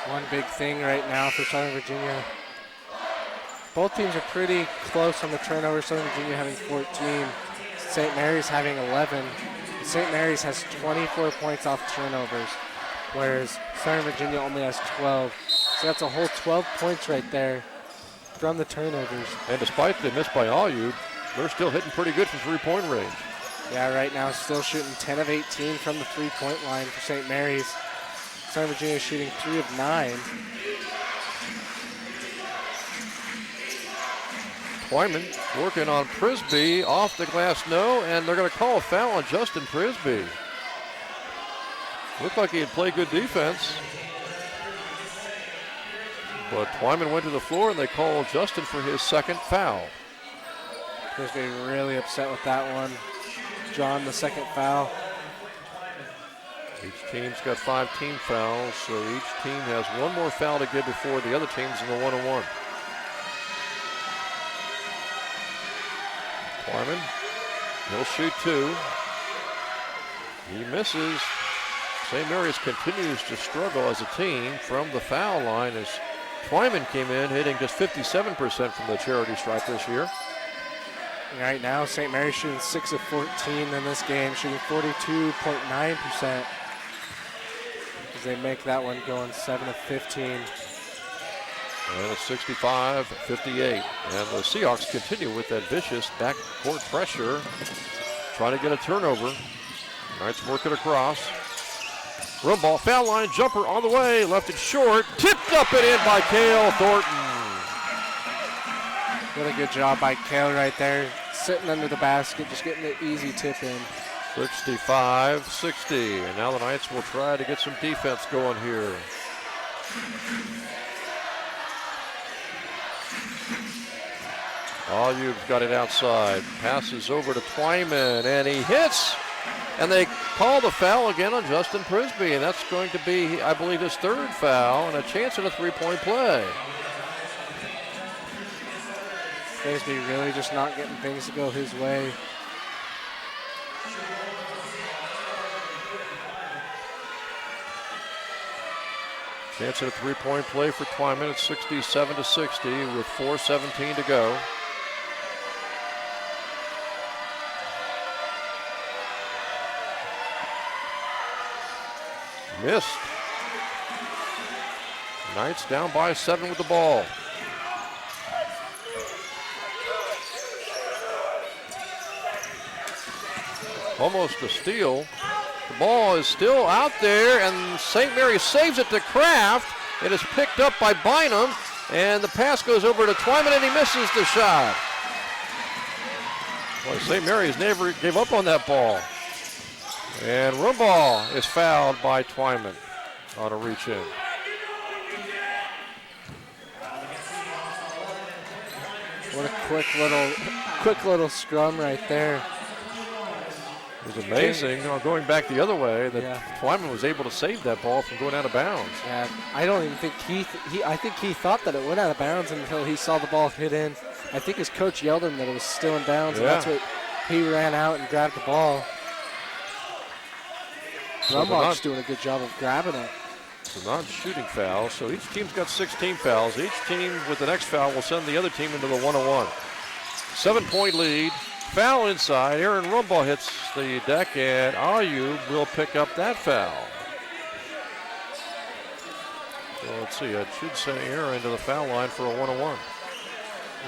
One big thing right now for Southern Virginia. Both teams are pretty close on the turnover. Southern Virginia having 14, St. Mary's having 11. St. Mary's has 24 points off turnovers, whereas Southern Virginia only has 12. So that's a whole 12 points right there from the turnovers. And despite the miss by Ayub, they're still hitting pretty good from three-point range. Yeah, right now still shooting 10 of 18 from the three-point line for St. Mary's. Southern Virginia shooting 3 of 9. Twyman working on Prisby, off the glass, no, and they're going to call a foul on Justin Prisby. Looked like he had played good defense. But Twyman went to the floor, and they called Justin for his 2nd foul. Prisby really upset with that one. John, the 2nd foul. Each team's got 5 team fouls, so each team has one more foul to give before the other team's in the 1-on-1. Twyman, he'll shoot 2. He misses. St. Mary's continues to struggle as a team from the foul line as Twyman came in hitting just 57% from the charity stripe this year. Right now, St. Mary's shooting 6 of 14 in this game, shooting 42.9%. As they make that one going 7 of 15. And it's 65-58. And the Seahawks continue with that vicious backcourt pressure, trying to get a turnover. Knights work it across. Rumbaugh, foul line, jumper on the way, left it short, tipped up and in by Cale Thornton. Really good job by Kale right there, sitting under the basket, just getting the easy tip in. 65-60, and now the Knights will try to get some defense going here. Ayoub's got it outside, passes over to Twyman, and he hits, and they call the foul again on Justin Prisby, and that's going to be, I believe, his third foul, and a chance at a three-point play. Prisby really just not getting things to go his way. Chance at a three-point play for Twyman at 67-60 with 4:17 to go. Missed. Knights down by 7 with the ball. Almost a steal. The ball is still out there, and St. Mary saves it to Kraft. It is picked up by Bynum, and the pass goes over to Twyman, and he misses the shot. Well, St. Mary's never gave up on that ball. And Rumbaugh is fouled by Twyman on a reach in. What a quick little scrum right there. It was amazing, going back the other way, that Twyman was able to save that ball from going out of bounds. Yeah, I don't even think I think he thought that it went out of bounds until he saw the ball hit in. I think his coach yelled at him that it was still in bounds, and that's what he ran out and grabbed the ball. Rumbaugh's doing a good job of grabbing it. It's a non-shooting foul, so each team's got 16 fouls. Each team with the next foul will send the other team into the 1-on-1. 7-point lead. Foul inside. Aaron Rumbaugh hits the deck, and Ayoub will pick up that foul. So let's see. It should send Aaron to the foul line for a 1-on-1.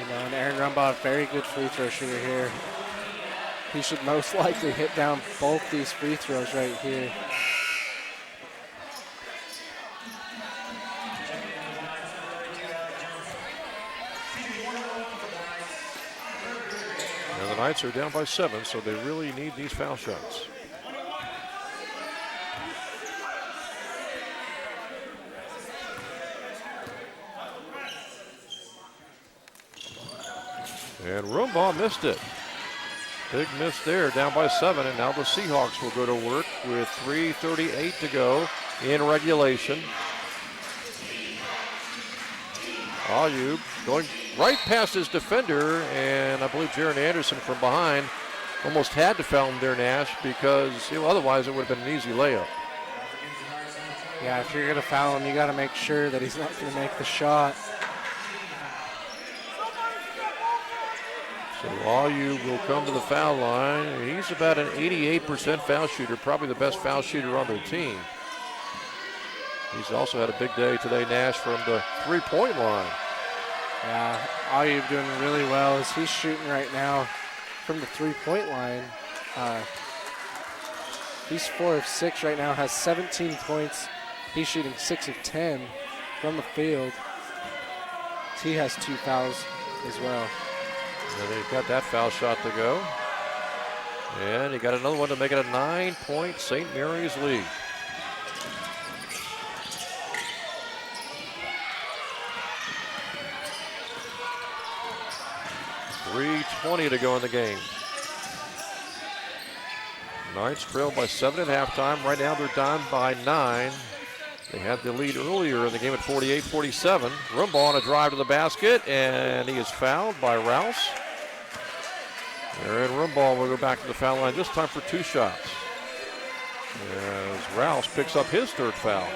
You know, and Aaron Rumbaugh, very good free throw shooter here. He should most likely hit down both these free throws right here. And the Knights are down by 7, so they really need these foul shots. And Rumbaugh missed it. Big miss there, down by 7, and now the Seahawks will go to work with 3:38 to go in regulation. Ayoub going right past his defender, and I believe Jaron Anderson from behind almost had to foul him there, Nash, because otherwise it would have been an easy layup. Yeah, if you're going to foul him, you got to make sure that he's not going to make the shot. So Ayoub will come to the foul line. He's about an 88% foul shooter, probably the best foul shooter on their team. He's also had a big day today, Nash, from the three-point line. Yeah, Ayoub doing really well as he's shooting right now from the three-point line. He's 4 of 6 right now, has 17 points. He's shooting 6 of 10 from the field. He has 2 fouls as well. And they've got that foul shot to go. And he got another one to make it a 9-point St. Mary's lead. .320 to go in the game. Knights trail by 7 at halftime. Right now they're down by 9. They had the lead earlier in the game at 48-47. Rumbaugh on a drive to the basket, and he is fouled by Rouse. Aaron Rumbaugh will go back to the foul line, this time for 2 shots, as Rouse picks up his 3rd foul.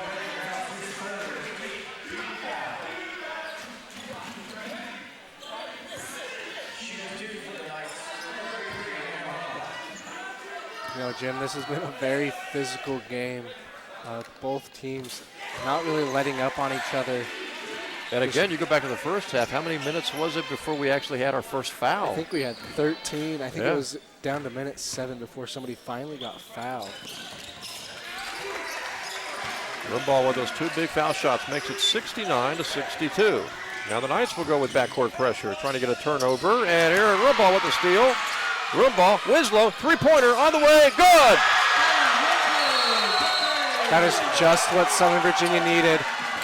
You know, Jim, this has been a very physical game. Both teams not really letting up on each other. And again, you go back to the first half. How many minutes was it before we actually had our first foul? I think we had 13. I think it was down to minute 7 before somebody finally got fouled. Rumbaugh with those 2 big foul shots makes it 69-62. Now the Knights will go with backcourt pressure, trying to get a turnover, and Aaron Rumbaugh with the steal. Rumbaugh, Winslow, three-pointer on the way, good! That is just what Southern Virginia needed.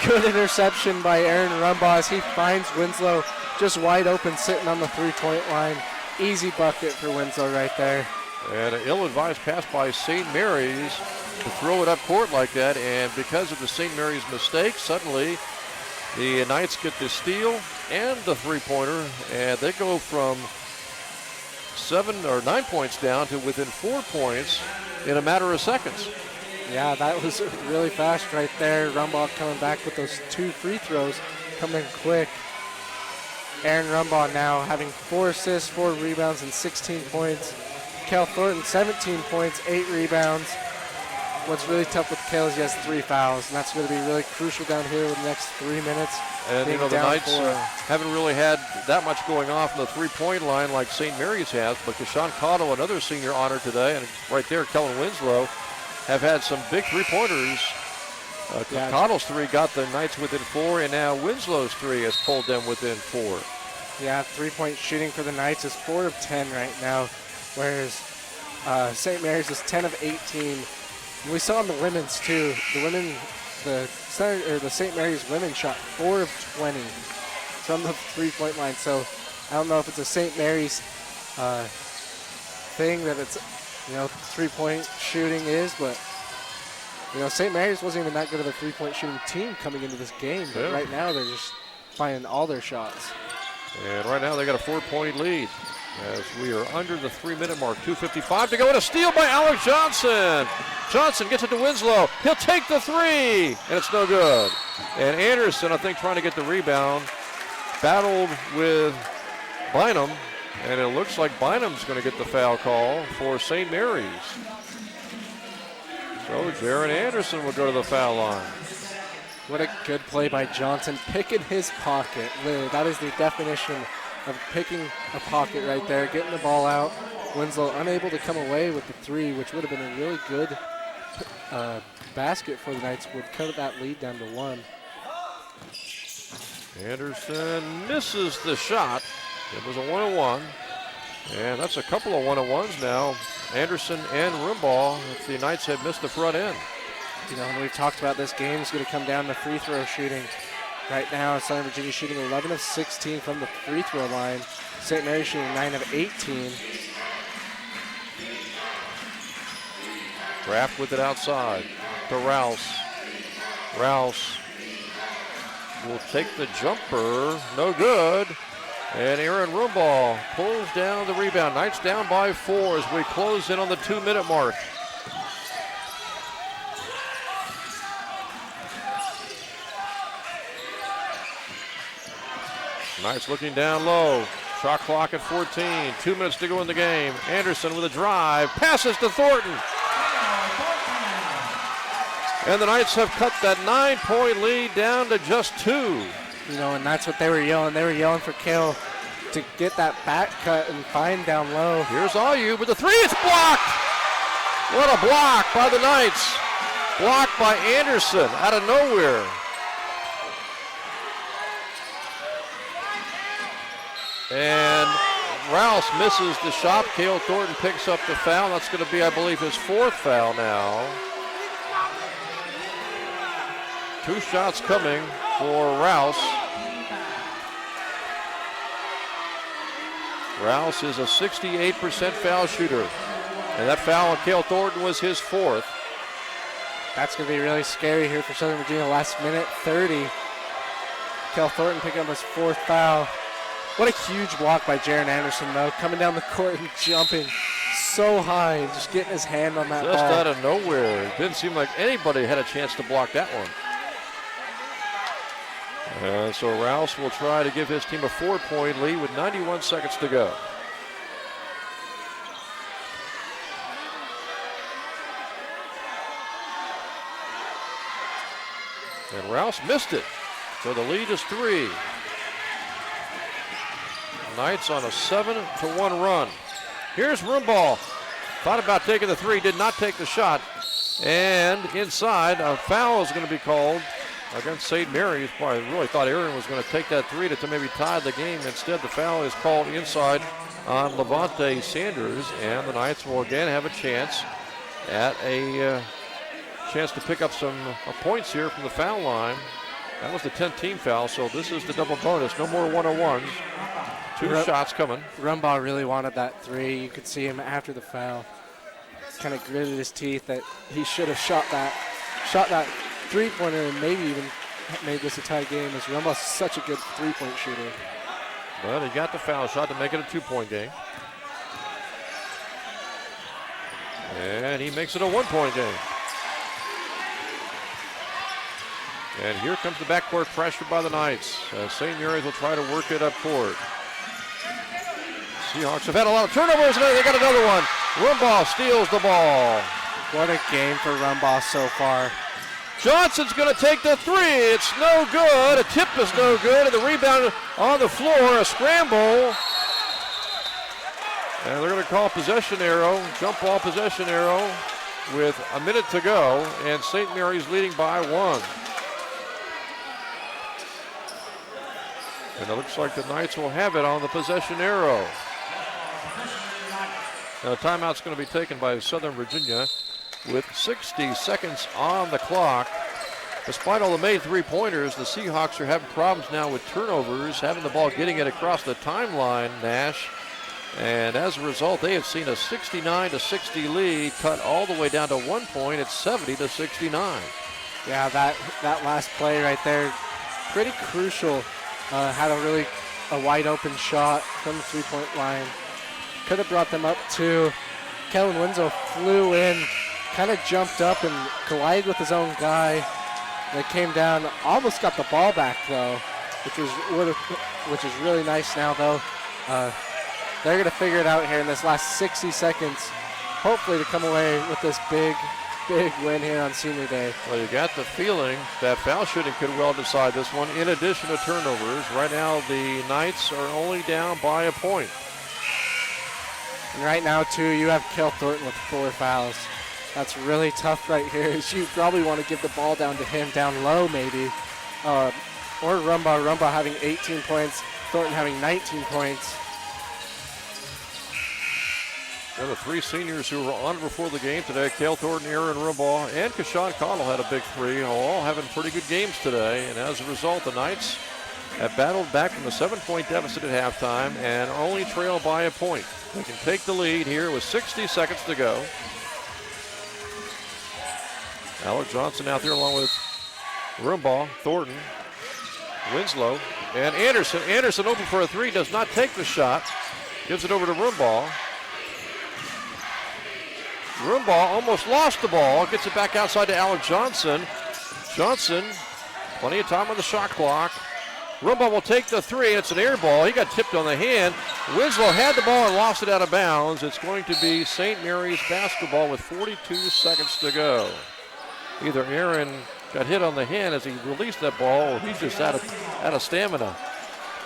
Good interception by Aaron Rumbaugh as he finds Winslow just wide open sitting on the three-point line. Easy bucket for Winslow right there. And an ill-advised pass by St. Mary's to throw it up court like that, and because of the St. Mary's mistake, suddenly the Knights get the steal and the three-pointer, and they go from 7 or 9 points down to within 4 points in a matter of seconds. Yeah, that was really fast right there. Rumbaugh coming back with those 2 free throws, coming quick. Aaron Rumbaugh now having 4 assists, 4 rebounds, and 16 points. Kel Thornton, 17 points, 8 rebounds. What's really tough with Kel is he has 3 fouls, and that's going to be really crucial down here in the next 3 minutes. And, you know, the Knights haven't really had that much going off in the three-point line like St. Mary's has, but Keshawn Cottle, another senior honor today, and right there, Kellen Winslow, have had some big three-pointers. Cottle's 3 got the Knights within 4, and now Winslow's 3 has pulled them within 4. Yeah, three-point shooting for the Knights is 4 of 10 right now, whereas St. Mary's is 10 of 18. And we saw in the women's too. The St. Mary's women shot 4 of 20 from the three-point line. So I don't know if it's a St. Mary's thing that it's, you know, three-point shooting is, but you know, St. Mary's wasn't even that good of a three-point shooting team coming into this game, but right now they're just finding all their shots. And right now they got a 4-point lead as we are under the 3-minute mark. 2:55 to go, and a steal by Alex Johnson. Johnson gets it to Winslow. He'll take the 3, and it's no good. And Anderson, I think, trying to get the rebound, battled with Bynum, and it looks like Bynum's going to get the foul call for St. Mary's. So Jaron Anderson will go to the foul line. What a good play by Johnson, picking his pocket. Literally, that is the definition of picking a pocket right there, getting the ball out. Winslow unable to come away with the 3, which would have been a really good basket for the Knights, would cut that lead down to 1. Anderson misses the shot. It was a 1-on-1, and that's a couple of 1-on-1s now. Anderson and Rumbaugh, if the Knights had missed the front end. You know, and we've talked about this game is going to come down to free throw shooting. Right now, Southern Virginia shooting 11 of 16 from the free throw line. St. Mary's shooting 9 of 18. Kraft with it outside to Rouse. Rouse will take the jumper, no good. And Aaron Rumbaugh pulls down the rebound. Knights down by 4 as we close in on the 2-minute mark. Knights looking down low. Shot clock at 14. 2 minutes to go in the game. Anderson with a drive. Passes to Thornton. And the Knights have cut that 9-point lead down to just 2. You know, and that's what they were yelling. They were yelling for Kale to get that back cut and find down low. Here's Ayu with the 3. It's blocked. What a block by the Knights. Blocked by Anderson out of nowhere. And Rouse misses the shot. Cale Thornton picks up the foul. That's going to be, I believe, his 4th foul now. 2 shots coming for Rouse. Rouse is a 68% foul shooter. And that foul on Cale Thornton was his 4th. That's going to be really scary here for Southern Virginia. Last minute 30. Cale Thornton picking up his 4th foul. What a huge block by Jaron Anderson, though, coming down the court and jumping so high and just getting his hand on that ball. Just out of nowhere. It didn't seem like anybody had a chance to block that one. And so Rouse will try to give his team a 4-point lead with 91 seconds to go. And Rouse missed it. So the lead is 3. Knights on a 7-1 run. Here's Rumbaugh. Thought about taking the 3, did not take the shot. And inside, a foul is going to be called against St. Mary's. Probably really thought Aaron was going to take that three to maybe tie the game. Instead, the foul is called inside on Levante Sanders, and the Knights will again have a chance at a chance to pick up some points here from the foul line. That was the 10th team foul, so this is the double bonus. No more 101s. Two shots coming. Rumbaugh really wanted that three. You could see him after the foul. Kind of gritted his teeth that he should have shot that three-pointer and maybe even made this a tie game, as Rumbaugh's such a good three-point shooter. But he got the foul shot to make it a 2-point game. And he makes it a 1-point game. And here comes the backcourt pressure by the Knights. St. Mary's will try to work it up court. Seahawks have had a lot of turnovers, and they got another one. Rumbaugh steals the ball. What a game for Rumbaugh so far. Johnson's going to take the three. It's no good. A tip is no good, and the rebound on the floor, a scramble. And they're going to call possession arrow, jump ball possession arrow with a minute to go, and St. Mary's leading by 1. And it looks like the Knights will have it on the possession arrow. Now, the timeout's going to be taken by Southern Virginia with 60 seconds on the clock. Despite all the made three-pointers, the Seahawks are having problems now with turnovers, having the ball getting it across the timeline, Nash. And as a result, they have seen a 69-60 lead cut all the way down to 1 point at 70-69. Yeah, that last play right there, pretty crucial. Had a wide open shot from the three-point line. Could have brought them up too. Kellen Winslow flew in, kind of jumped up and collided with his own guy. They came down, almost got the ball back though, which is really nice now though. They're going to figure it out here in this last 60 seconds, hopefully to come away with this big win here on Senior Day. Well, you got the feeling that foul shooting could well decide this one, in addition to turnovers. Right now, the Knights are only down by a point. And right now, too, you have Kel Thornton with 4 fouls. That's really tough right here. You probably want to give the ball down to him, down low maybe. Or Rumbaugh having 18 points, Thornton having 19 points. And the 3 seniors who were on before the game today, Cale Thornton, Aaron Rumbaugh, and Kashawn Connell had a big 3, all having pretty good games today. And as a result, the Knights have battled back from a 7-point deficit at halftime and only trail by a point. They can take the lead here with 60 seconds to go. Alec Johnson out there along with Rumbaugh, Thornton, Winslow, and Anderson. Anderson open for a 3, does not take the shot. Gives it over to Rumbaugh. Rumbaugh almost lost the ball, gets it back outside to Alec Johnson. Johnson, plenty of time on the shot clock. Rumbaugh will take the 3, it's an air ball. He got tipped on the hand. Winslow had the ball and lost it out of bounds. It's going to be St. Mary's basketball with 42 seconds to go. Either Aaron got hit on the hand as he released that ball, or he's just out of stamina.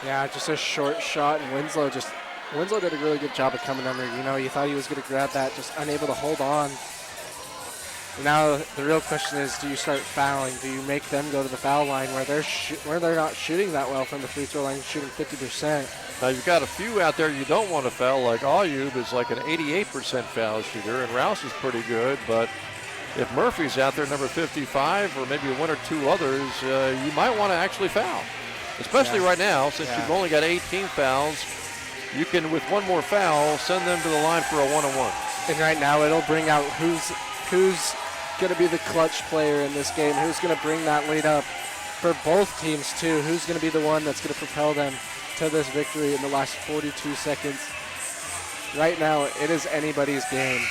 Yeah, just a short shot, and Winslow did a really good job of coming under. You know, you thought he was going to grab that, just unable to hold on. Now the real question is, do you start fouling? Do you make them go to the foul line where they're not shooting that well from the free throw line, shooting 50%? Now you've got a few out there you don't want to foul, like Ayub is like an 88% foul shooter, and Rouse is pretty good, but if Murphy's out there, number 55, or maybe 1 or 2 others, you might want to actually foul. Especially right now, since you've only got 18 fouls. You can, with 1 more foul, send them to the line for a 1-on-1. And right now, it'll bring out who's going to be the clutch player in this game, who's going to bring that lead up for both teams, too. Who's going to be the one that's going to propel them to this victory in the last 42 seconds. Right now, it is anybody's game.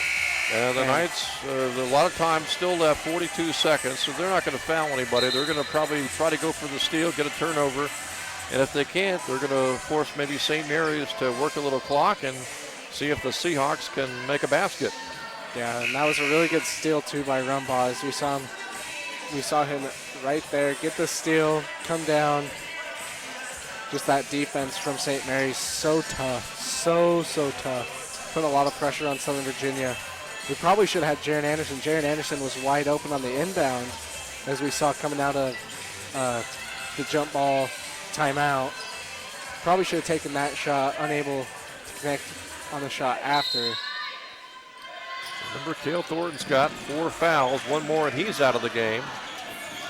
And the Knights, a lot of time still left, 42 seconds, so they're not going to foul anybody. They're going to probably try to go for the steal, get a turnover. And if they can't, they're going to force maybe St. Mary's to work a little clock and see if the Seahawks can make a basket. Yeah, and that was a really good steal, too, by Rumbaugh. As we saw him right there get the steal, come down. Just that defense from St. Mary's, so tough, so tough. Put a lot of pressure on Southern Virginia. We probably should have had Jaron Anderson. Jaron Anderson was wide open on the inbound, as we saw coming out of the jump ball timeout. Probably should have taken that shot, unable to connect on the shot after. Remember, Cale Thornton's got 4 fouls, 1 more, and he's out of the game.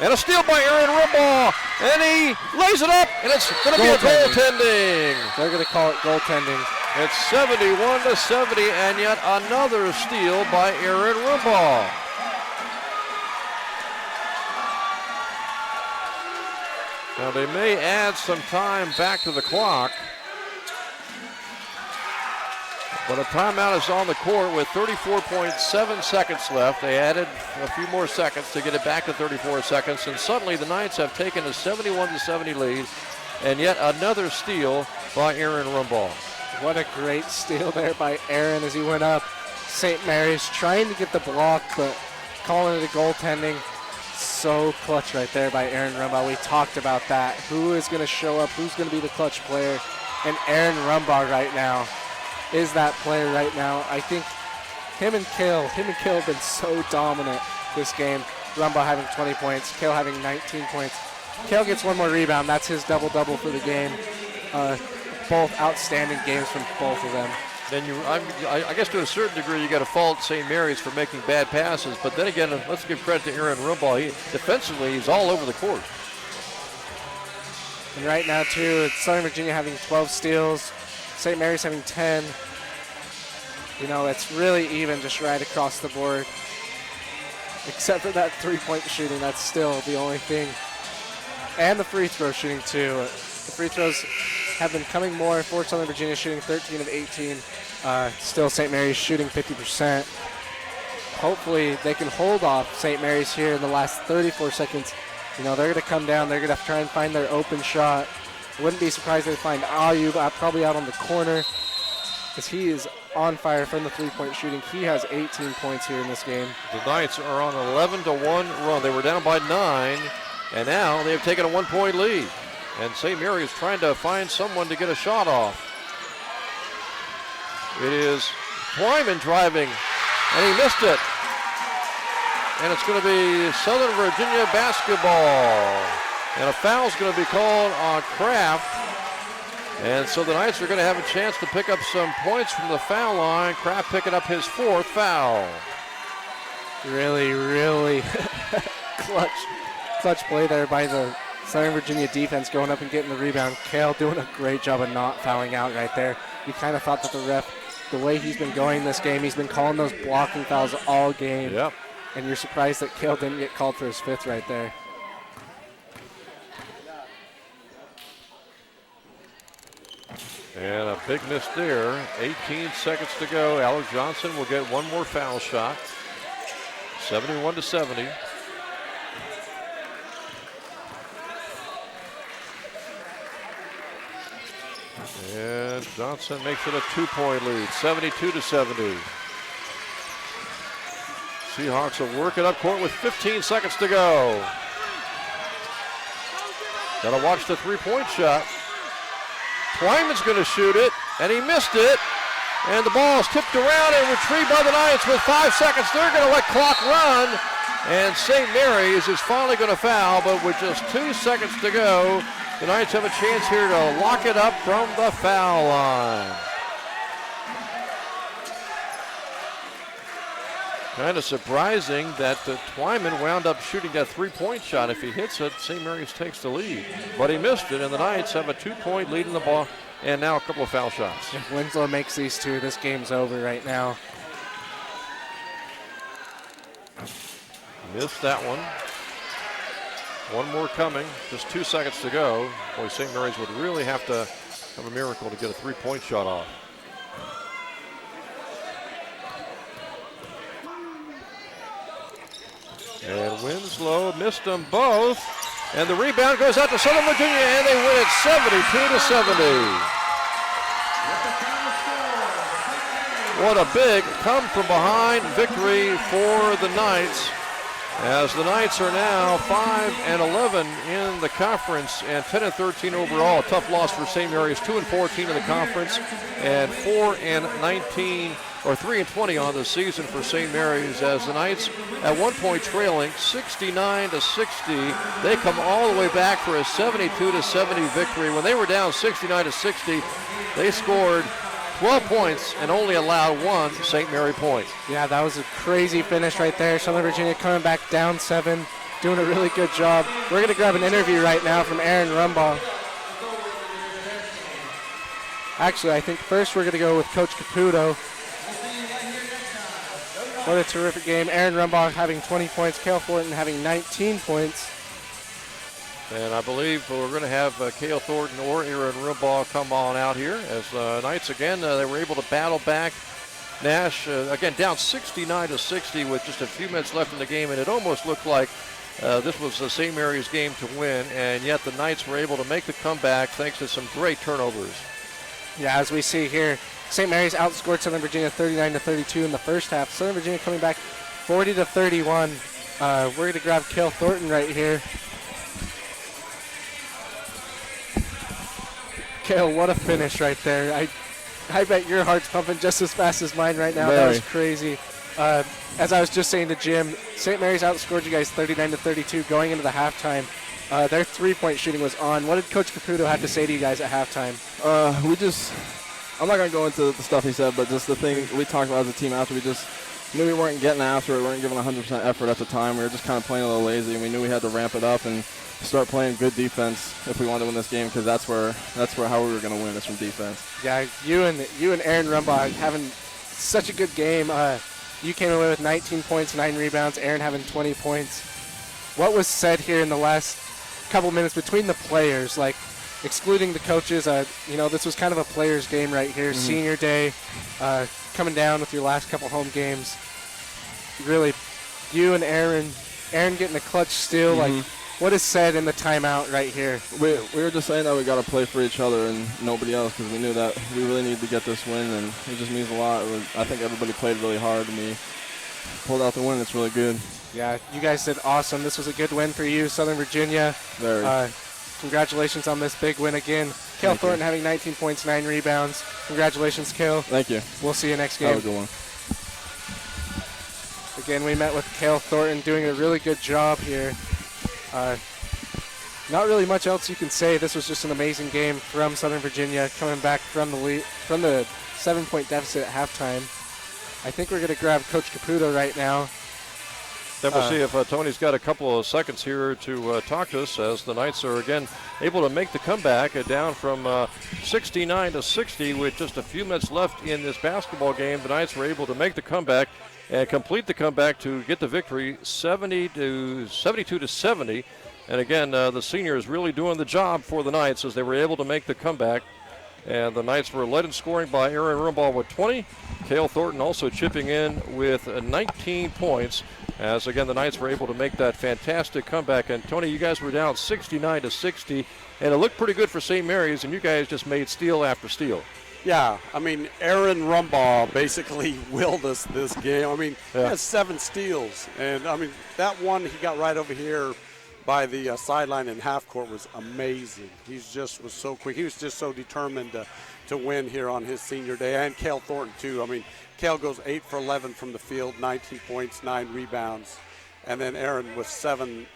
And a steal by Aaron Rumbaugh, and he lays it up, and it's going to be a goaltending. They're going to call it goaltending. It's 71-70, and yet another steal by Aaron Rumbaugh. Now they may add some time back to the clock, but a timeout is on the court with 34.7 seconds left. They added a few more seconds to get it back to 34 seconds, and suddenly the Knights have taken a 71-70 lead, and yet another steal by Aaron Rumbaugh. What a great steal there by Aaron as he went up. St. Mary's trying to get the block, but calling it a goaltending. So clutch right there by Aaron Rumbaugh. We talked about that. Who is going to show up? Who's going to be the clutch player? And Aaron Rumbaugh right now is that player right now. I think him and Cale have been so dominant this game. Rumbaugh having 20 points, Cale having 19 points. Cale gets 1 more rebound. That's his double-double for the game. Both outstanding games from both of them. Then I guess to a certain degree, you got to fault St. Mary's for making bad passes. But then again, let's give credit to Aaron Rumbaugh. Defensively, he's all over the court. And right now, too, it's Southern Virginia having 12 steals, St. Mary's having 10. You know, it's really even just right across the board. Except for that 3-point shooting, that's still the only thing. And the free throw shooting, too. The free throws have been coming more for Southern Virginia, shooting 13 of 18. Still St. Mary's shooting 50%. Hopefully they can hold off St. Mary's here in the last 34 seconds. You know, they're going to come down. They're going to try and find their open shot. Wouldn't be surprised if they find Ayub probably out on the corner, because he is on fire from the 3-point shooting. He has 18 points here in this game. The Knights are on an 11-1 run. They were down by 9, and now they have taken a 1-point lead. And St. Mary is trying to find someone to get a shot off. It is Twyman driving, and he missed it. And it's going to be Southern Virginia basketball. And a foul is going to be called on Kraft. And so the Knights are going to have a chance to pick up some points from the foul line. Kraft picking up his 4th foul. Really, really clutch play there by the Southern Virginia defense, going up and getting the rebound. Cale doing a great job of not fouling out right there. You kind of thought that the ref, the way he's been going this game, he's been calling those blocking fouls all game. Yep. And you're surprised that Cale didn't get called for his 5th right there. And a big miss there. 18 seconds to go. Alex Johnson will get 1 more foul shot. 71-70. And Johnson makes it a 2-point lead, 72-70. Seahawks will work it up court with 15 seconds to go. Gotta watch the 3-point shot. Twyman's gonna shoot it, and he missed it. And the ball is tipped around and retrieved by the Knights with 5 seconds. They're gonna let clock run. And St. Mary's is finally gonna foul, but with just 2 seconds to go, the Knights have a chance here to lock it up from the foul line. Kind of surprising that Twyman wound up shooting that 3-point shot. If he hits it, St. Mary's takes the lead. But he missed it, and the Knights have a 2-point lead in the ball, and now a couple of foul shots. If Winslow makes these 2, this game's over right now. Missed that one. 1 more coming, just 2 seconds to go. Boy, St. Mary's would really have to have a miracle to get a 3-point shot off. And Winslow missed them both. And the rebound goes out to Southern Virginia, and they win it 72-70. What a big come from behind victory for the Knights. as the Knights are now 5-11 in the conference and 10-13 overall. A tough loss for St. Mary's, 2-14 in the conference and 4-19 or 3-20 on the season for St. Mary's, as the Knights at one point trailing 69-60. They come all the way back for a 72-70 victory. When they were down 69-60, they scored 12 points and only allowed one St. Mary point. Yeah, that was a crazy finish right there. Southern Virginia coming back down 7, doing a really good job. We're going to grab an interview right now from Aaron Rumbaugh. Actually, I think first we're going to go with Coach Caputo. What a terrific game. Aaron Rumbaugh having 20 points, Cale Thornton having 19 points. And I believe we're going to have Cale Thornton or Aaron Rumbaugh come on out here as Knights again, they were able to battle back. Nash, again, down 69-60 with just a few minutes left in the game, and it almost looked like this was St. Mary's game to win, and yet the Knights were able to make the comeback thanks to some great turnovers. Yeah, as we see here, St. Mary's outscored Southern Virginia 39-32 in the first half. Southern Virginia coming back 40-31. We're going to grab Cale Thornton right here. Cale, what a finish right there. I bet your heart's pumping just as fast as mine right now. Very. That was crazy. As I was just saying to Jim, St. Mary's outscored you guys 39-32 going into the halftime. Their three-point shooting was on. What did Coach Caputo have to say to you guys at halftime? I'm not going to go into the stuff he said, but just the thing we talked about as a team after, we just knew we weren't getting after it. We weren't giving 100% effort at the time. We were just kind of playing a little lazy, and we knew we had to ramp it up and start playing good defense if we wanted to win this game, because that's where how we were going to win, is from defense. Yeah, you and Aaron Rumbaugh having such a good game. You came away with 19 points, 9 rebounds. Aaron having 20 points. What was said here in the last couple minutes between the players, like excluding the coaches? This was kind of a players' game right here. Mm-hmm. Senior day, coming down with your last couple home games. Really, you and Aaron getting a clutch steal. Mm-hmm. Like, what is said in the timeout right here? We were just saying that we got to play for each other and nobody else, because we knew that we really needed to get this win, and it just means a lot. I think everybody played really hard, and we pulled out the win. It's really good. Yeah, you guys did awesome. This was a good win for you, Southern Virginia. Very. Congratulations on this big win again. Cale Thornton having 19 points, 9 rebounds. Congratulations, Cale. Thank you. We'll see you next game. Have a good one. Again, we met with Cale Thornton doing a really good job here. Not really much else you can say. This was just an amazing game from Southern Virginia, coming back from the 7-point deficit at halftime. I think we're going to grab Coach Caputo right now. Then we'll see if Tony's got a couple of seconds here to talk to us, as the Knights are again able to make the comeback down from 69-60 with just a few minutes left in this basketball game. The Knights were able to make the comeback and complete the comeback to get the victory 72-70. And again, the seniors really doing the job for the Knights as they were able to make the comeback. And the Knights were led in scoring by Aaron Rumbaugh with 20. Cale Thornton also chipping in with 19 points. As again, the Knights were able to make that fantastic comeback. And Tony, you guys were down 69-60, and it looked pretty good for St. Mary's, and you guys just made steal after steal. Yeah, I mean, Aaron Rumbaugh basically willed us this game. I mean, he has 7 steals, and I mean, that one he got right over here by the sideline in half court was amazing. He just was so quick. He was just so determined to win here on his senior day, and Cale Thornton too. I mean, Cale goes 8 for 11 from the field, 19 points, 9 rebounds, and then Aaron with 7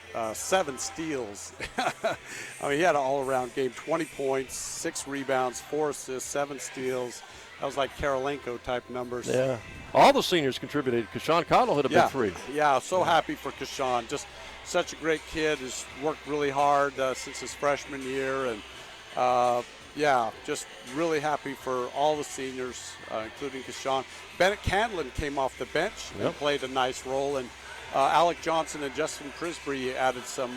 steals. I mean, he had an all-around game, 20 points, 6 rebounds, 4 assists, 7 steals. That was like Karolinko type numbers. Yeah, all the seniors contributed. Kashawn Cottle hit a big 3. Yeah, so happy for Kashawn. Just such a great kid, has worked really hard since his freshman year, and just really happy for all the seniors, including Kashawn. Bennett Candlin came off the bench and played a nice role, and Alec Johnson and Justin Prisbury added some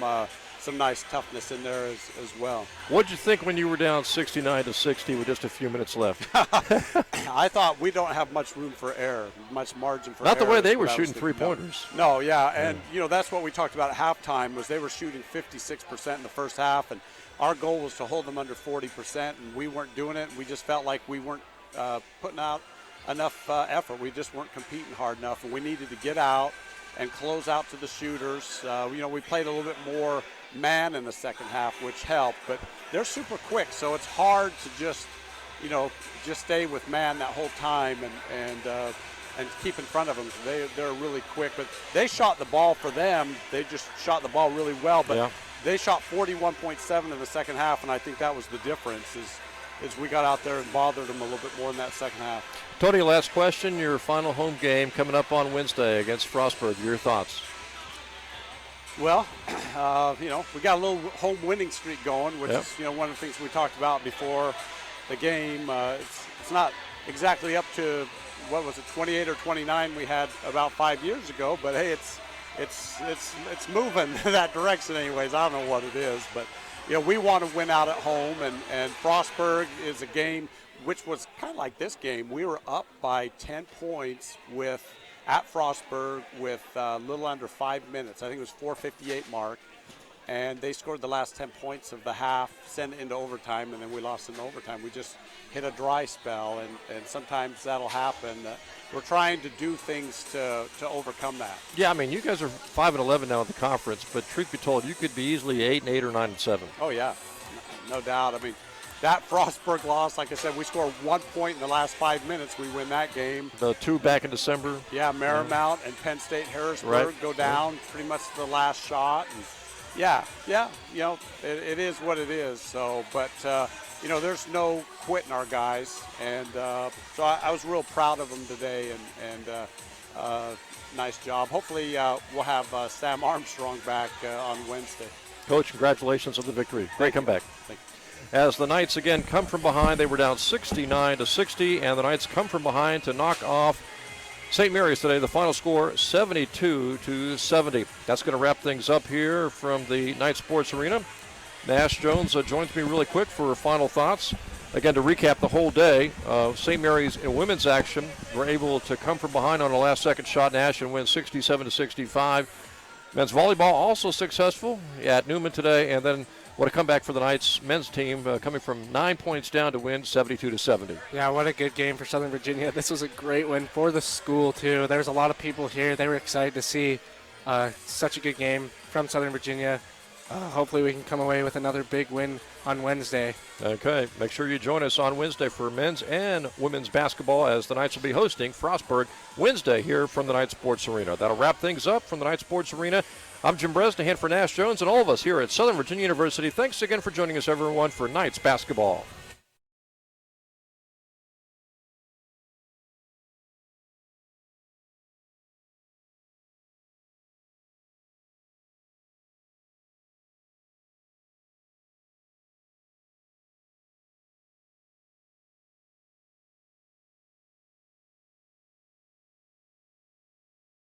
nice toughness in there as well. What'd you think when you were down 69-60 with just a few minutes left? I thought we don't have much room for error, much margin for error. Not the way they were shooting three-pointers. No, and that's what we talked about at halftime, was they were shooting 56% in the first half, and our goal was to hold them under 40%, and we weren't doing it. We just felt like we weren't putting out enough effort. We just weren't competing hard enough, and we needed to get out and close out to the shooters. We played a little bit more man in the second half, which helped, but they're super quick, so it's hard to just stay with man that whole time and keep in front of them. They're really quick, but they shot the ball for them. They just shot the ball really well, but they shot 41.7 in the second half, and I think that was the difference is we got out there and bothered them a little bit more in that second half. Tony, last question. Your final home game coming up on Wednesday against Frostburg. Your thoughts? Well, we got a little home winning streak going, which is, one of the things we talked about before the game. It's not exactly up to, 28 or 29 we had about 5 years ago, but hey, it's moving in that direction anyways. I don't know what it is, but we want to win out at home, and Frostburg is a game which was kind of like this game. We were up by 10 points at Frostburg with a little under 5 minutes. I think it was 4:58 mark, and they scored the last 10 points of the half, sent it into overtime, and then we lost in overtime. We just hit a dry spell, and sometimes that'll happen. We're trying to do things to overcome that. Yeah, I mean, you guys are 5-11 now in the conference, but truth be told, you could be easily 8-8 or 9-7. Oh yeah, no doubt. I mean, that Frostburg loss, like I said, we scored 1 point in the last 5 minutes. We win that game. The two back in December. Yeah, Marymount and Penn State Harrisburg go down pretty much to the last shot. And it is what it is. So, but there's no quitting our guys, and so I was real proud of them today, and nice job. Hopefully, we'll have Sam Armstrong back on Wednesday. Coach, congratulations on the victory. Great comeback. Thank you. As the Knights again come from behind, they were down 69-60, and the Knights come from behind to knock off St. Mary's today. The final score 72-70. That's going to wrap things up here from the Knight Sports Arena. Nash Jones joins me really quick for final thoughts. Again, to recap the whole day, St. Mary's in women's action were able to come from behind on a last-second shot, Nash, and win 67-65. Men's volleyball also successful at Newman today, and then what a comeback for the Knights men's team, coming from 9 points down to win 72-70. Yeah, what a good game for Southern Virginia. This was a great win for the school, too. There was a lot of people here. They were excited to see such a good game from Southern Virginia. Hopefully we can come away with another big win on Wednesday. Okay, make sure you join us on Wednesday for men's and women's basketball, as the Knights will be hosting Frostburg Wednesday here from the Knight Sports Arena. That'll wrap things up from the Knight Sports Arena. I'm Jim Bresnahan for Nash Jones and all of us here at Southern Virginia University. Thanks again for joining us, everyone, for Knights basketball.